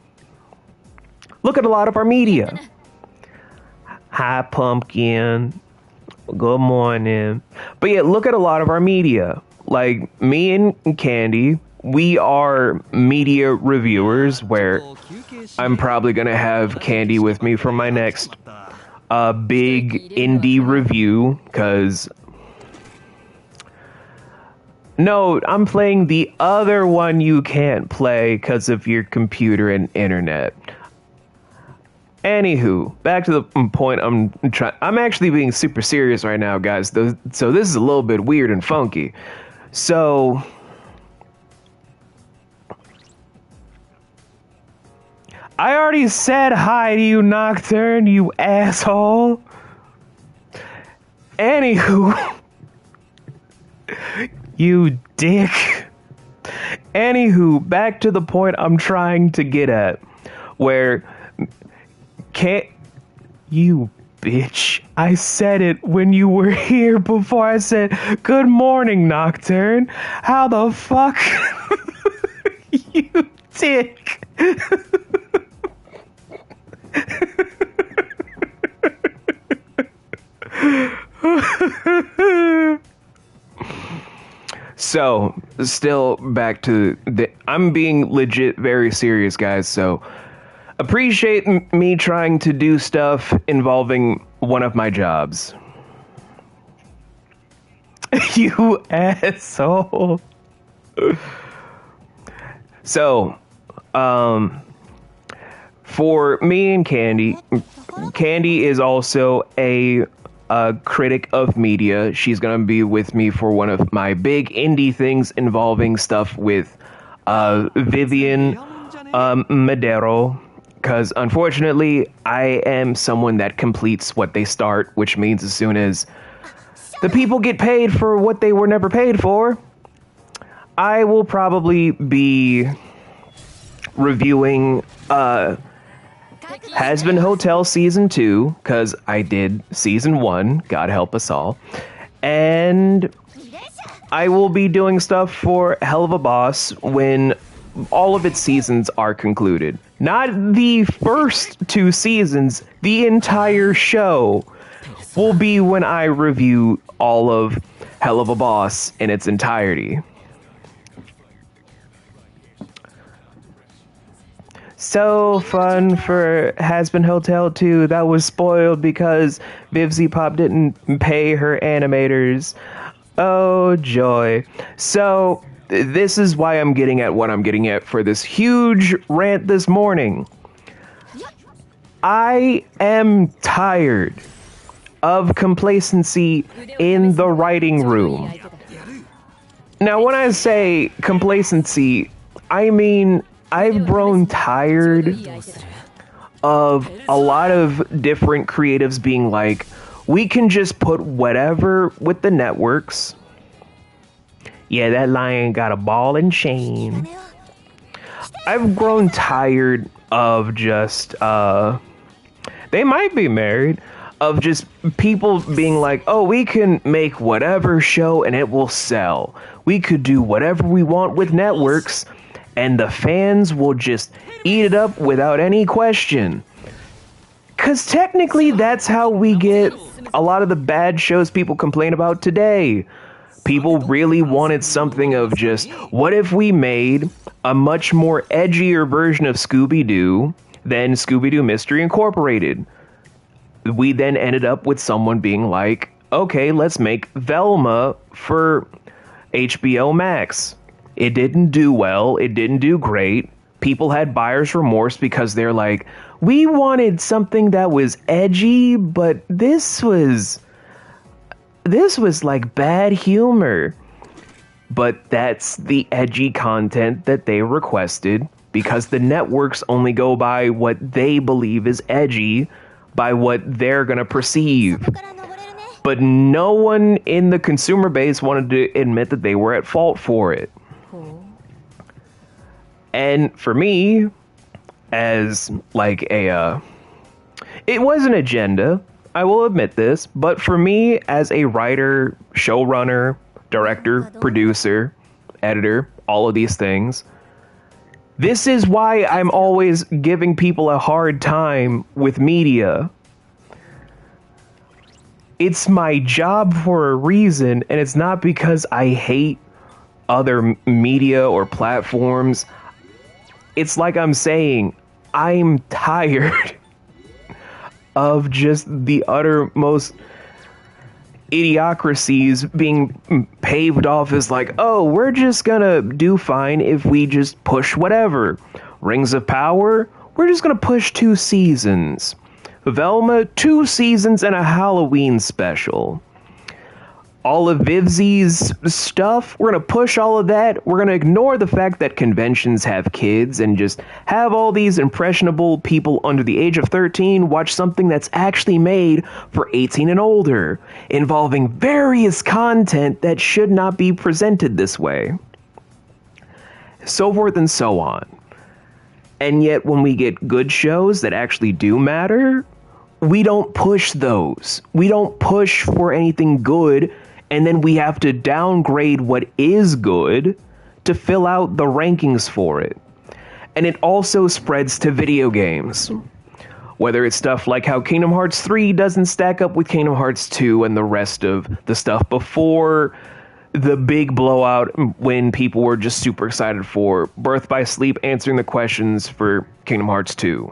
Look at a lot of our media. Hi, Pumpkin. Good morning. But yeah, look at a lot of our media. Like, me and Candy, we are media reviewers where I'm probably going to have Candy with me for my next big indie review, because... No, I'm playing the other one you can't play because of your computer and internet. Anywho, back to the point I'm actually being super serious right now, guys. So this is a little bit weird and funky. So... I already said hi to you, Nocturne, you asshole. Anywho... You dick. Anywho, back to the point I'm trying to get at. Where... Can't... You bitch. I said it when you were here before I said, good morning, Nocturne. How the fuck... You dick. So, still back to the... I'm being legit very serious, guys, so... Appreciate me trying to do stuff involving one of my jobs. You asshole. So, for me and Candy, Candy is also a critic of media. She's going to be with me for one of my big indie things involving stuff with Vivian Madero. Because, unfortunately, I am someone that completes what they start, which means as soon as the people get paid for what they were never paid for, I will probably be reviewing Has Been Hotel Season 2, because I did Season 1, God help us all, and I will be doing stuff for Hell of a Boss when all of its seasons are concluded. Not the first 2 seasons, the entire show will be when I review all of Hell of a Boss in its entirety. So fun for Has Been Hotel 2. That was spoiled because Vivzy Pop didn't pay her animators. Oh, joy. So... this is why I'm getting at what I'm getting at for this huge rant this morning. I am tired of complacency in the writing room. Now, when I say complacency, I mean I've grown tired of a lot of different creatives being like, we can just put whatever with the networks. Yeah, that lion got a ball and chain. I've grown tired of just, they might be married, of just people being like, oh, we can make whatever show and it will sell. We could do whatever we want with networks and the fans will just eat it up without any question. Because technically that's how we get a lot of the bad shows people complain about today. People really wanted something of just, what if we made a much more edgier version of Scooby-Doo than Scooby-Doo Mystery Incorporated? We then ended up with someone being like, okay, let's make Velma for HBO Max. It didn't do well. It didn't do great. People had buyer's remorse because they're like, we wanted something that was edgy, but this was like bad humor. But that's the edgy content that they requested because the networks only go by what they believe is edgy, by what they're gonna perceive. But no one in the consumer base wanted to admit that they were at fault for it. And for me, as like it was an agenda, I will admit this, but for me as a writer, showrunner, director, producer, editor, all of these things, this is why I'm always giving people a hard time with media. It's my job for a reason, and it's not because I hate other media or platforms. It's like I'm saying, I'm tired of just the uttermost idiocracies being paved off as like, oh, we're just gonna do fine if we just push whatever. Rings of Power, we're just gonna push 2 seasons. Velma, 2 seasons and a Halloween special. All of Vivzi's stuff, we're gonna push all of that. We're gonna ignore the fact that conventions have kids and just have all these impressionable people under the age of 13 watch something that's actually made for 18 and older, involving various content that should not be presented this way. So forth and so on. And yet when we get good shows that actually do matter, we don't push those. We don't push for anything good, and then we have to downgrade what is good to fill out the rankings for it. And it also spreads to video games. Whether it's stuff like how Kingdom Hearts 3 doesn't stack up with Kingdom Hearts 2 and the rest of the stuff before the big blowout when people were just super excited for Birth by Sleep answering the questions for Kingdom Hearts 2.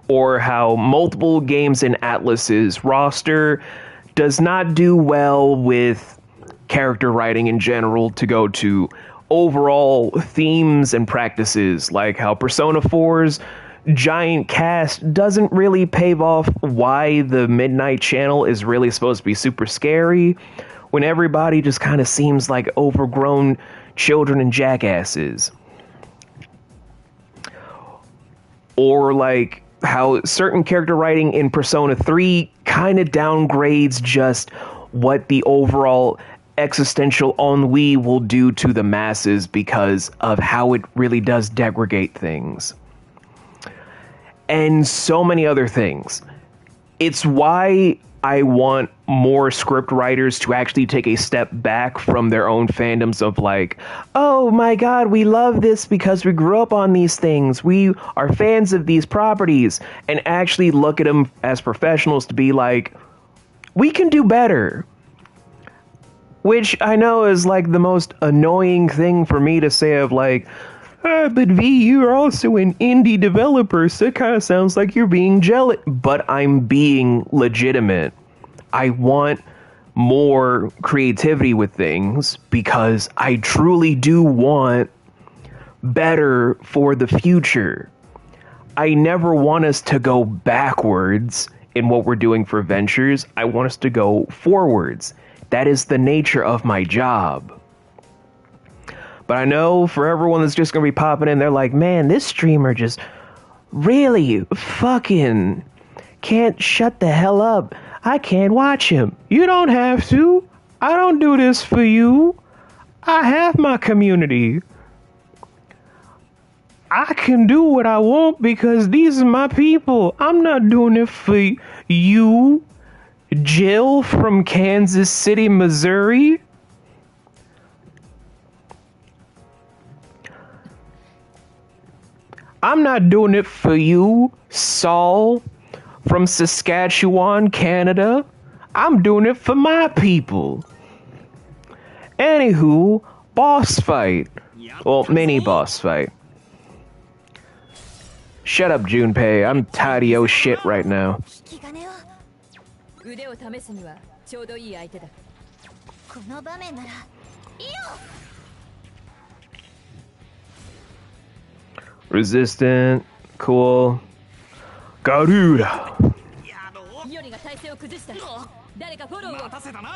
Or how multiple games in Atlas's roster does not do well with character writing in general to go to overall themes and practices, like how Persona 4's giant cast doesn't really pave off why the Midnight Channel is really supposed to be super scary, when everybody just kind of seems like overgrown children and jackasses. Or like how certain character writing in Persona 3 kind of downgrades just what the overall existential ennui will do to the masses because of how it really does degrade things. And so many other things. It's why I want more script writers to actually take a step back from their own fandoms of like, oh my god, we love this because we grew up on these things. We are fans of these properties. And actually look at them as professionals to be like, we can do better. Which I know is like the most annoying thing for me to say of like, but V, you're also an indie developer, so it kind of sounds like you're being jealous. But I'm being legitimate. I want more creativity with things because I truly do want better for the future. I never want us to go backwards in what we're doing for ventures. I want us to go forwards. That is the nature of my job. But I know for everyone that's just going to be popping in, they're like, man, this streamer just really fucking can't shut the hell up. I can't watch him. You don't have to. I don't do this for you. I have my community. I can do what I want because these are my people. I'm not doing it for you, Jill from Kansas City, Missouri. I'm not doing it for you, Saul from Saskatchewan, Canada. I'm doing it for my people. Anywho, boss fight. Well, mini boss fight. Shut up, Junpei. I'm tired of your shit right now. Resistant. Cool. Garuda.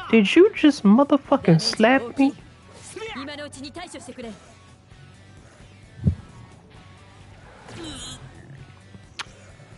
Did you just motherfucking slap me?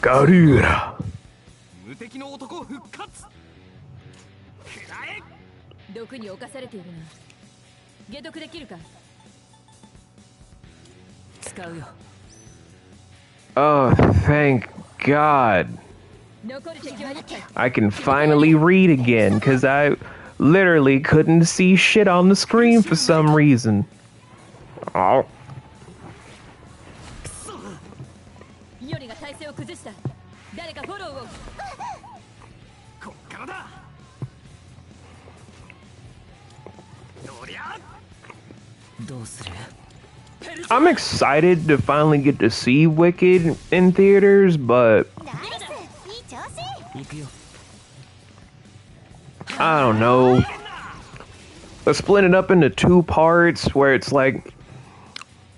Garuda. 無敵の男復活。くらえ。毒に侵されているな。解毒できるか。使うよ。 Oh, thank God. 残る敵は1体。 I can finally read again, because I literally couldn't see shit on the screen for some reason. Oh. イオリが体勢を崩した。誰かフォローを。こっからだ。どりゃ。どうする？ I'm excited to finally get to see Wicked in theaters, but 行くよ。 I don't know. Let's split it up into 2 parts where it's like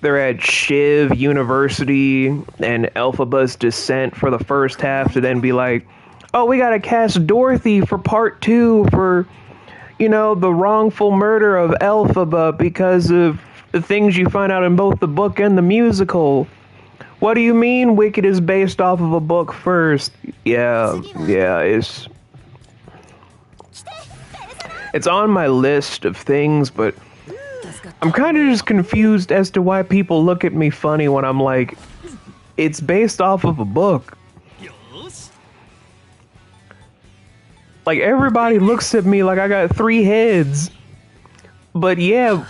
they're at Shiv University and Elphaba's descent for the first half to then be like, oh, we gotta cast Dorothy for part 2 for, you know, the wrongful murder of Elphaba because of the things you find out in both the book and the musical. What do you mean Wicked is based off of a book first? Yeah, it's on my list of things, but I'm kind of just confused as to why people look at me funny when I'm like, it's based off of a book. Like, everybody looks at me like I got 3 heads. But yeah,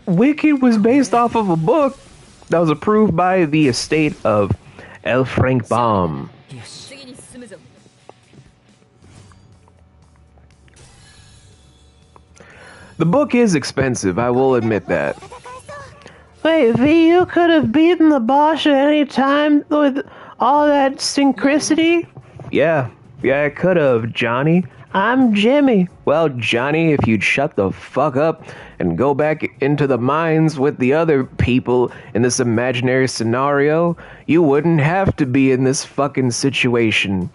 Wicked was based off of a book that was approved by the estate of L. Frank Baum. 次に進むぞ。 The book is expensive, I will admit that. Wait, V, you could have beaten the boss at any time with all that synchronicity? Yeah, I could have, Johnny. I'm Jimmy. Well, Johnny, if you'd shut the fuck up and go back into the mines with the other people in this imaginary scenario, you wouldn't have to be in this fucking situation.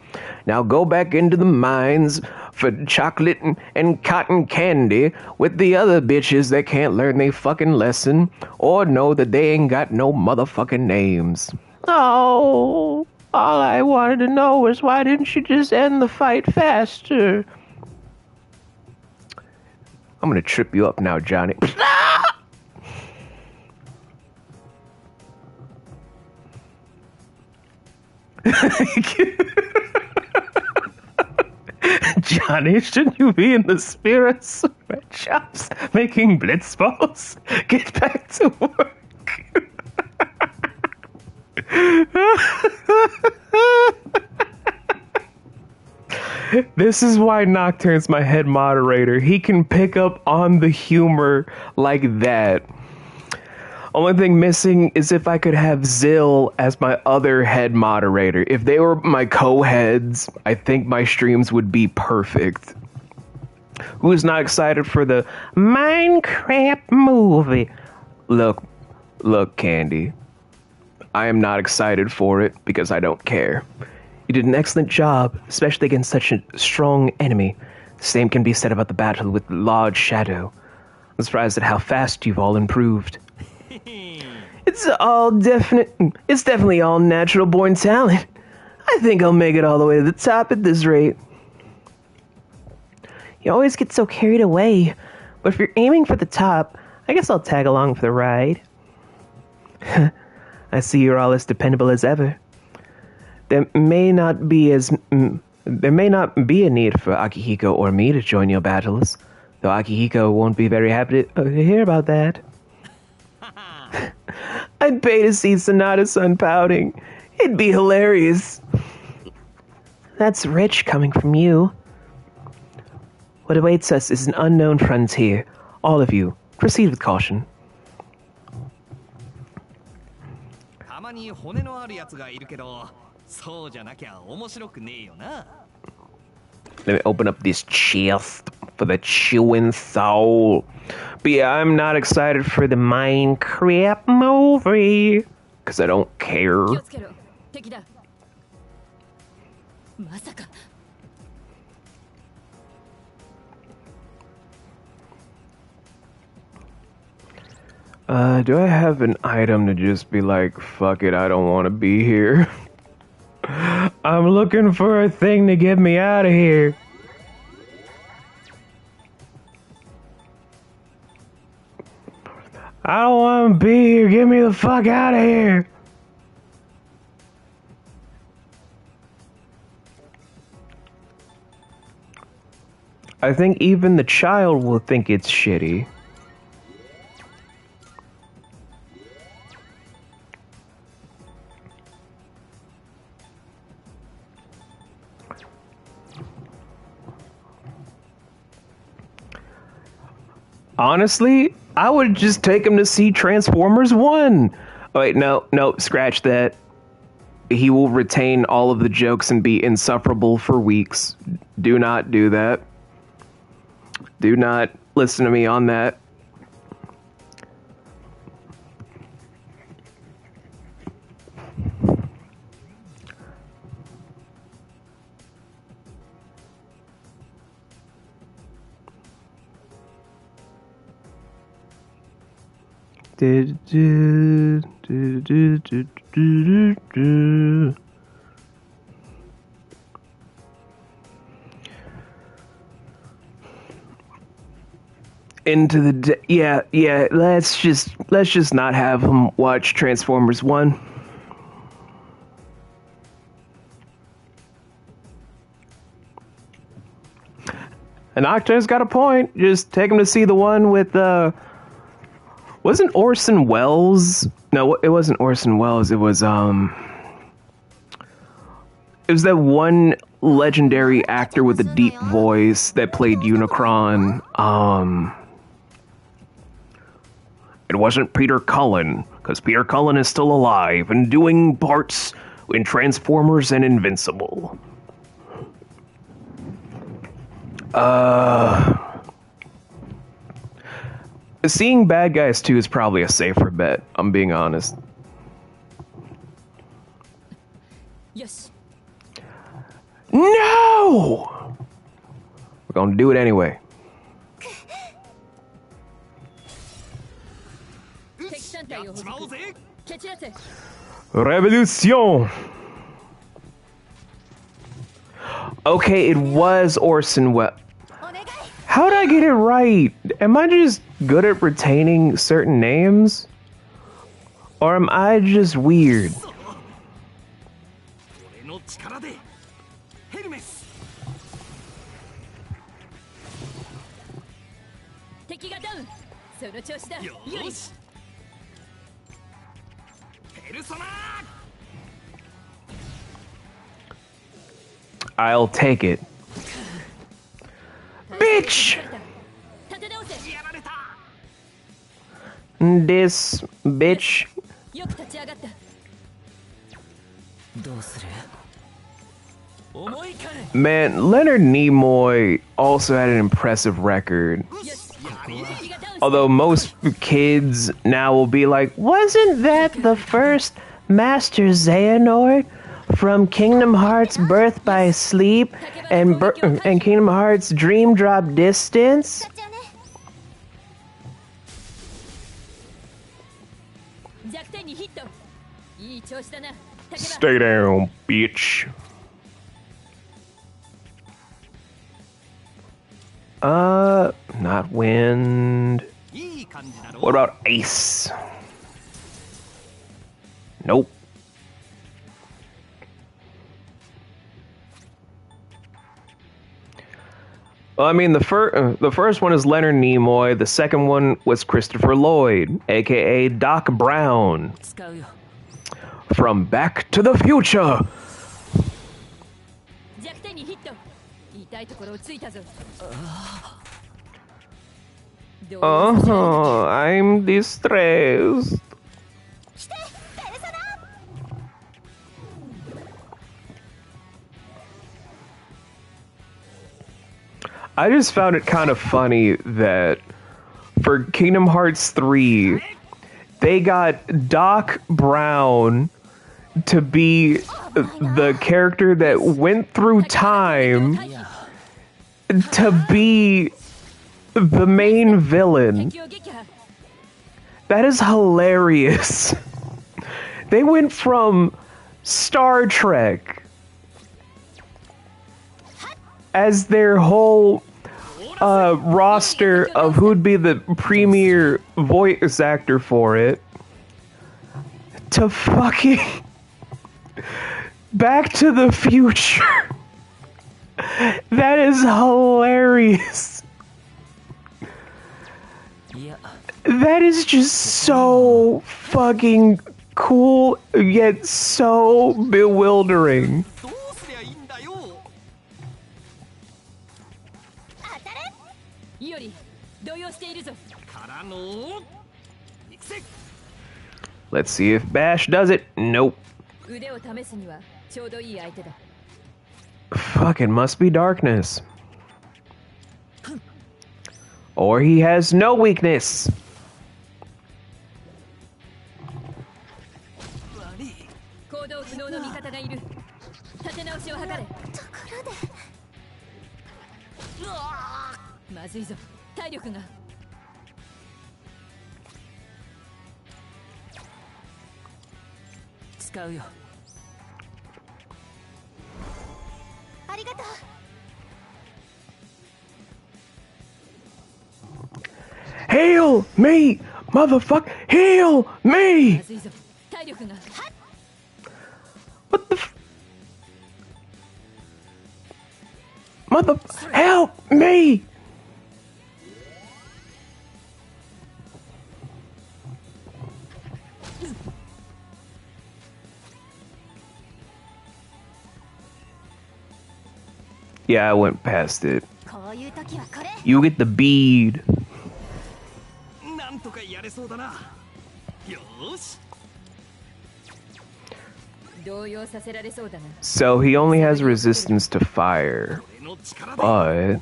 Now go back into the mines for chocolate and cotton candy with the other bitches that can't learn their fucking lesson or know that they ain't got no motherfucking names. Oh, all I wanted to know was why didn't you just end the fight faster? I'm gonna trip you up now, Johnny. Johnny, shouldn't you be in the spirits red shops making blitz balls? Get back to work. This is why Nocturne's my head moderator. He can pick up on the humor like that. Only thing missing is if I could have Zill as my other head moderator. If they were my co-heads, I think my streams would be perfect. Who's not excited for the Minecraft movie? Look, Candy. I am not excited for it because I don't care. You did an excellent job, especially against such a strong enemy. The same can be said about the battle with Large Shadow. I'm surprised at how fast you've all improved. It's definitely all natural born talent. I think I'll make it all the way to the top at this rate. You always get so carried away, but if you're aiming for the top, I guess I'll tag along for the ride. I see you're all as dependable as ever. There may not be a need for Akihiko or me to join your battles, though Akihiko won't be very happy to hear about that. I'd pay to see Sonata-san pouting. It'd be hilarious. That's rich coming from you. What awaits us is an unknown frontier. All of you, proceed with caution. たまに骨のあるやつがいるけど、そうじゃなきゃ面白くねえよな。Let me open up this chest for the chewing soul. But yeah, I'm not excited for the Minecraft movie. Because I don't care. 気をつけろ。敵だ。まさか。Do I have an item to just be like, fuck it, I don't want to be here? I'm looking for a thing to get me out of here. I don't want to be here. Get me the fuck out of here. I think even the child will think it's shitty. Honestly, I would just take him to see Transformers 1. Oh, wait, no, scratch that. He will retain all of the jokes and be insufferable for weeks. Do not do that. Do not listen to me on that. Into the yeah. Let's just not have him watch Transformers 1. And Nocturne's got a point. Just take him to see the one with wasn't Orson Welles? No, it wasn't Orson Welles. It was that one legendary actor with a deep voice that played Unicron. It wasn't Peter Cullen, because Peter Cullen is still alive and doing parts in Transformers and Invincible. Seeing Bad Guys 2 is probably a safer bet, I'm being honest. Yes. No! We're gonna do it anyway. Revolution! Okay, it was Orson Welles. How did I get it right? Am I just good at retaining certain names? Or am I just weird? I'll take it. Bitch! This bitch. Man, Leonard Nimoy also had an impressive record. Although most kids now will be like, wasn't that the first Master Xehanort from Kingdom Hearts Birth by Sleep and Kingdom Hearts Dream Drop Distance? Stay down, bitch. Not wind. What about ice? Nope. Well, I mean, the first one is Leonard Nimoy. The second one was Christopher Lloyd, aka Doc Brown, from Back to the Future. I'm distressed. I just found it kind of funny that for Kingdom Hearts 3, they got Doc Brown to be the character that went through time to be the main villain. That is hilarious. They went from Star Trek as their whole roster of who'd be the premier voice actor for it to fucking Back to the Future. That is hilarious. That is just so fucking cool, yet so bewildering. Let's see if Bash does it. Nope. Fucking must be darkness. Or he has no weakness. Heal me, motherfucker! Heal me! What the mother? Help me! Yeah, I went past it. You get the bead. So he only has resistance to fire, but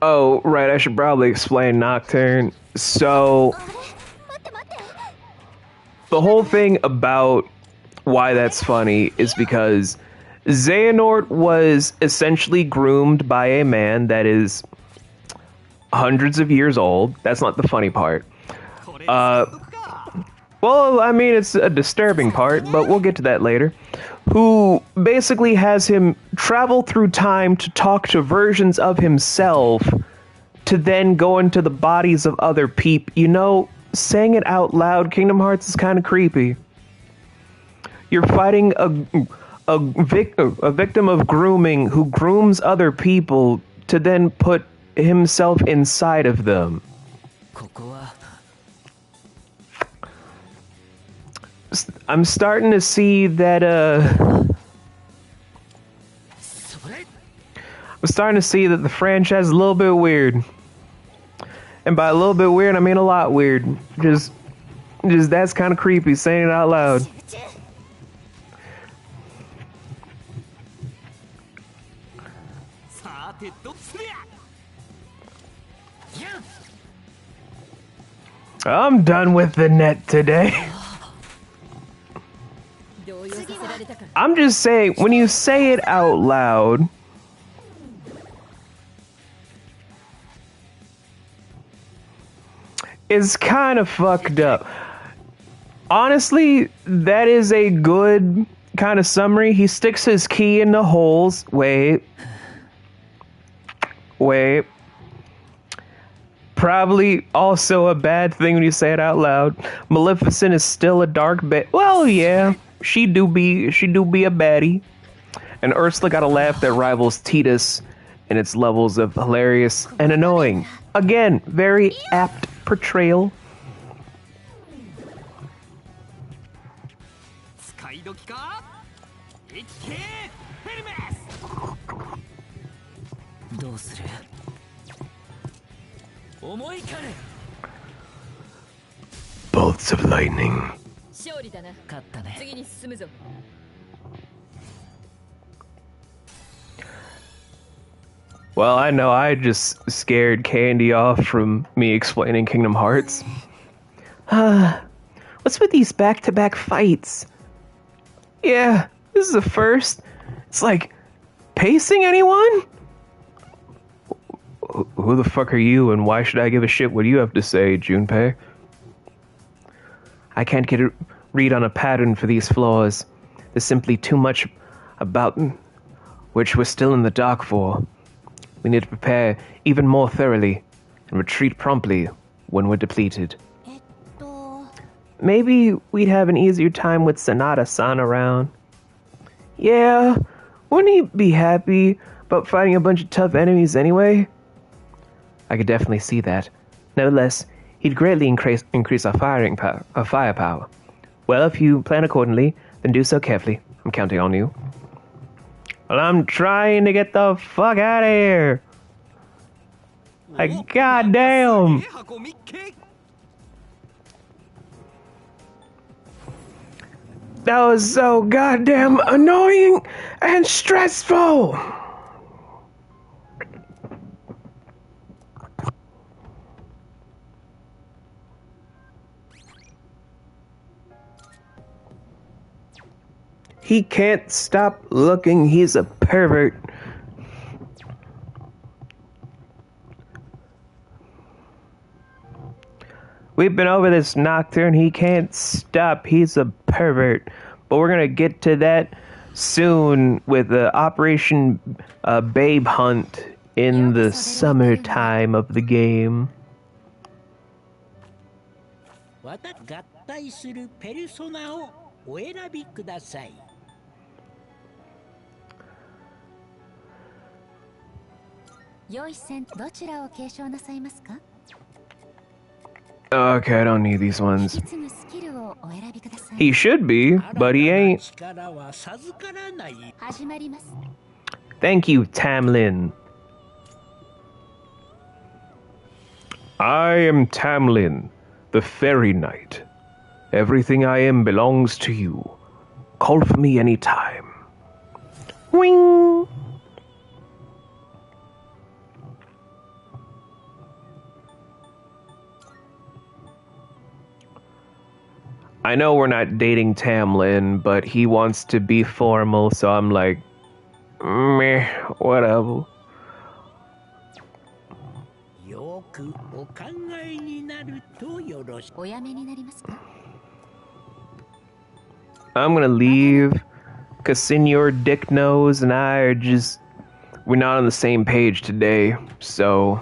oh, right, I should probably explain Nocturne. So the whole thing about why that's funny is because Xehanort was essentially groomed by a man that is hundreds of years old. That's not the funny part. Well, I mean, it's a disturbing part, but we'll get to that later. Who basically has him travel through time to talk to versions of himself to then go into the bodies of other people. You know, saying it out loud, Kingdom Hearts is kind of creepy. You're fighting a victim of grooming who grooms other people to then put himself inside of them. I'm starting to see that the franchise is a little bit weird. And by a little bit weird, I mean a lot weird. Just that's kind of creepy, saying it out loud. I'm done with the net today. I'm just saying, when you say it out loud, it's kind of fucked up. Honestly, that is a good kind of summary. He sticks his key in the holes. Wait. Probably also a bad thing when you say it out loud. Maleficent is still a dark well, yeah. She do be a baddie. And Ursula got a laugh that rivals Tidus in its levels of hilarious and annoying. Again, very apt portrayal. Bolts of lightning. Well, I know I just scared Candy off from me explaining Kingdom Hearts. What's with these back-to-back fights? Yeah, this is a first. It's like, pacing anyone? Who the fuck are you, and why should I give a shit what you have to say, Junpei? I can't get a read on a pattern for these floors. There's simply too much about them, which we're still in the dark for. We need to prepare even more thoroughly and retreat promptly when we're depleted. Maybe we'd have an easier time with Sonata-san around. Yeah, wouldn't he be happy about fighting a bunch of tough enemies anyway? I could definitely see that. Nevertheless, he'd greatly increase our firepower. Well, if you plan accordingly, then do so carefully. I'm counting on you. Well, I'm trying to get the fuck out of here. Like, goddamn. That was so goddamn annoying and stressful. He can't stop looking. He's a pervert. We've been over this Nocturne. He can't stop. He's a pervert. But we're gonna get to that soon with the Operation Babe Hunt in the summertime of the game. 合体するペルソナをお選びください。用意せんどちらを継承なさいますか? Okay, I don't need these ones. 引き継ぐスキルをお選びください。 He should be, but he ain't. 力は授からない。始まります。 Thank you, Tamlin. I am Tamlin, the Fairy Knight. Everything I am belongs to you. Call for me anytime. Wing! I know we're not dating Tamlin, but he wants to be formal, so I'm like, meh, whatever. よくお考えになるとよろしく。おやめになりますか? I'm gonna leave, cause Senor Dick Nose and I are just, we're not on the same page today, so...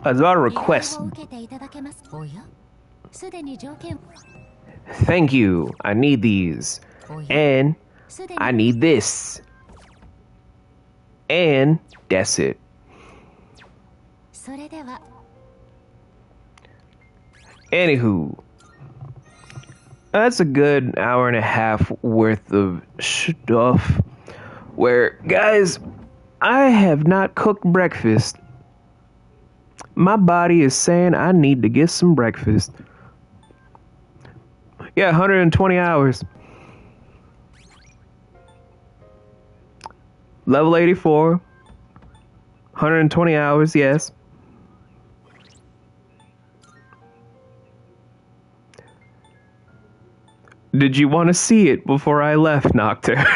I was about to request. Thank you. I need these. And I need this. And that's it. Anywho, that's a good hour and a half worth of stuff. Where, guys, I have not cooked breakfast. My body is saying I need to get some breakfast. Yeah, 120 hours. Level 84. 120 hours, yes. Did you want to see it before I left, Nocturne?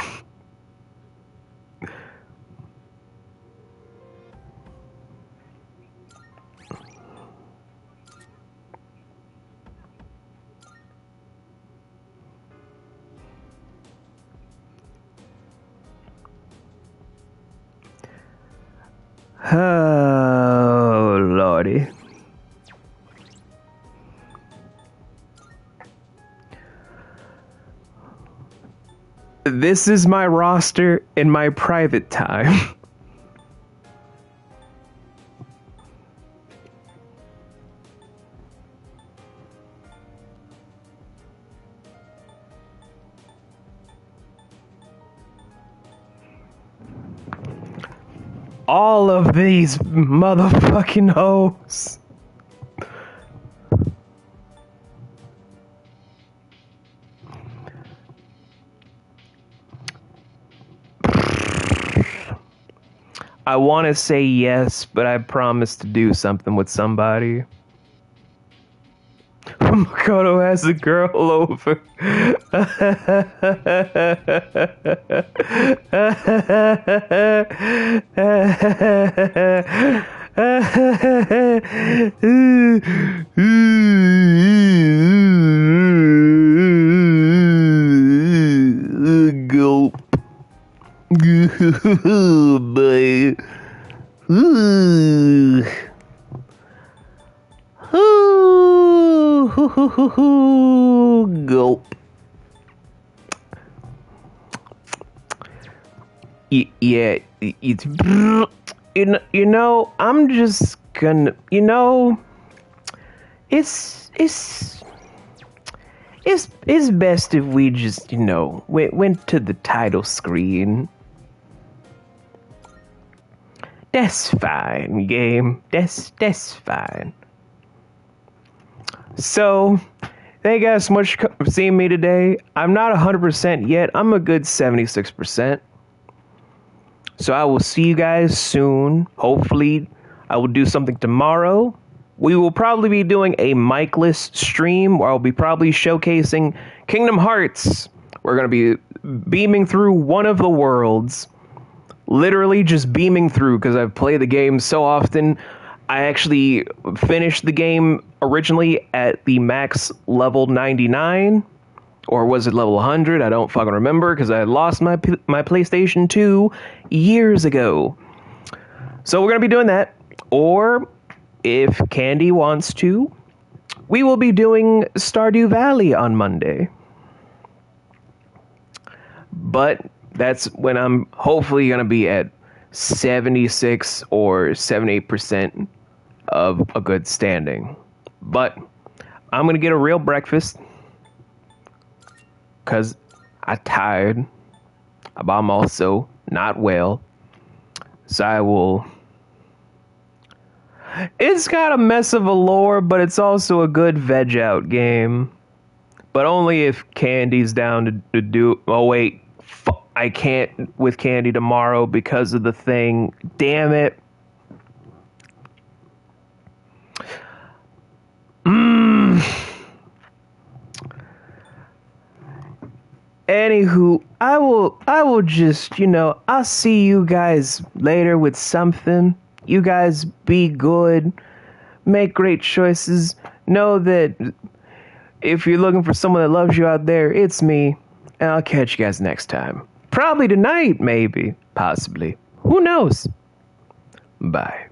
Oh, Lordy. This is my roster in my private time. All of these motherfucking hoes. I want to say yes, but I promised to do something with somebody. Makoto has a girl over. Gulp. Boy. Ooh. Gulp. Yeah, it's you know, I'm just gonna, you know, it's best if we just, you know, went to the title screen. That's fine, game. That's fine. So, thank you guys so much for seeing me today. I'm not 100% yet. I'm a good 76%. So I will see you guys soon. Hopefully, I will do something tomorrow. We will probably be doing a mic-less stream where I'll be probably showcasing Kingdom Hearts. We're going to be beaming through one of the worlds. Literally just beaming through because I've played the game so often. I actually finished the game originally at the max level 99. Or was it level 100? I don't fucking remember because I lost my PlayStation 2 years ago. So we're going to be doing that. Or, if Candy wants to, we will be doing Stardew Valley on Monday. But that's when I'm hopefully going to be at 76 or 78% of a good standing. But I'm going to get a real breakfast. Because I'm tired, but I'm also not well. So I will... It's got a mess of a lore, but it's also a good veg out game. But only if Candy's down to do... Oh, wait. I can't with Candy tomorrow because of the thing. Damn it. Anywho, I will just, you know, I'll see you guys later with something. You guys be good. Make great choices. Know that if you're looking for someone that loves you out there, it's me. And I'll catch you guys next time. Probably tonight, maybe. Possibly. Who knows? Bye.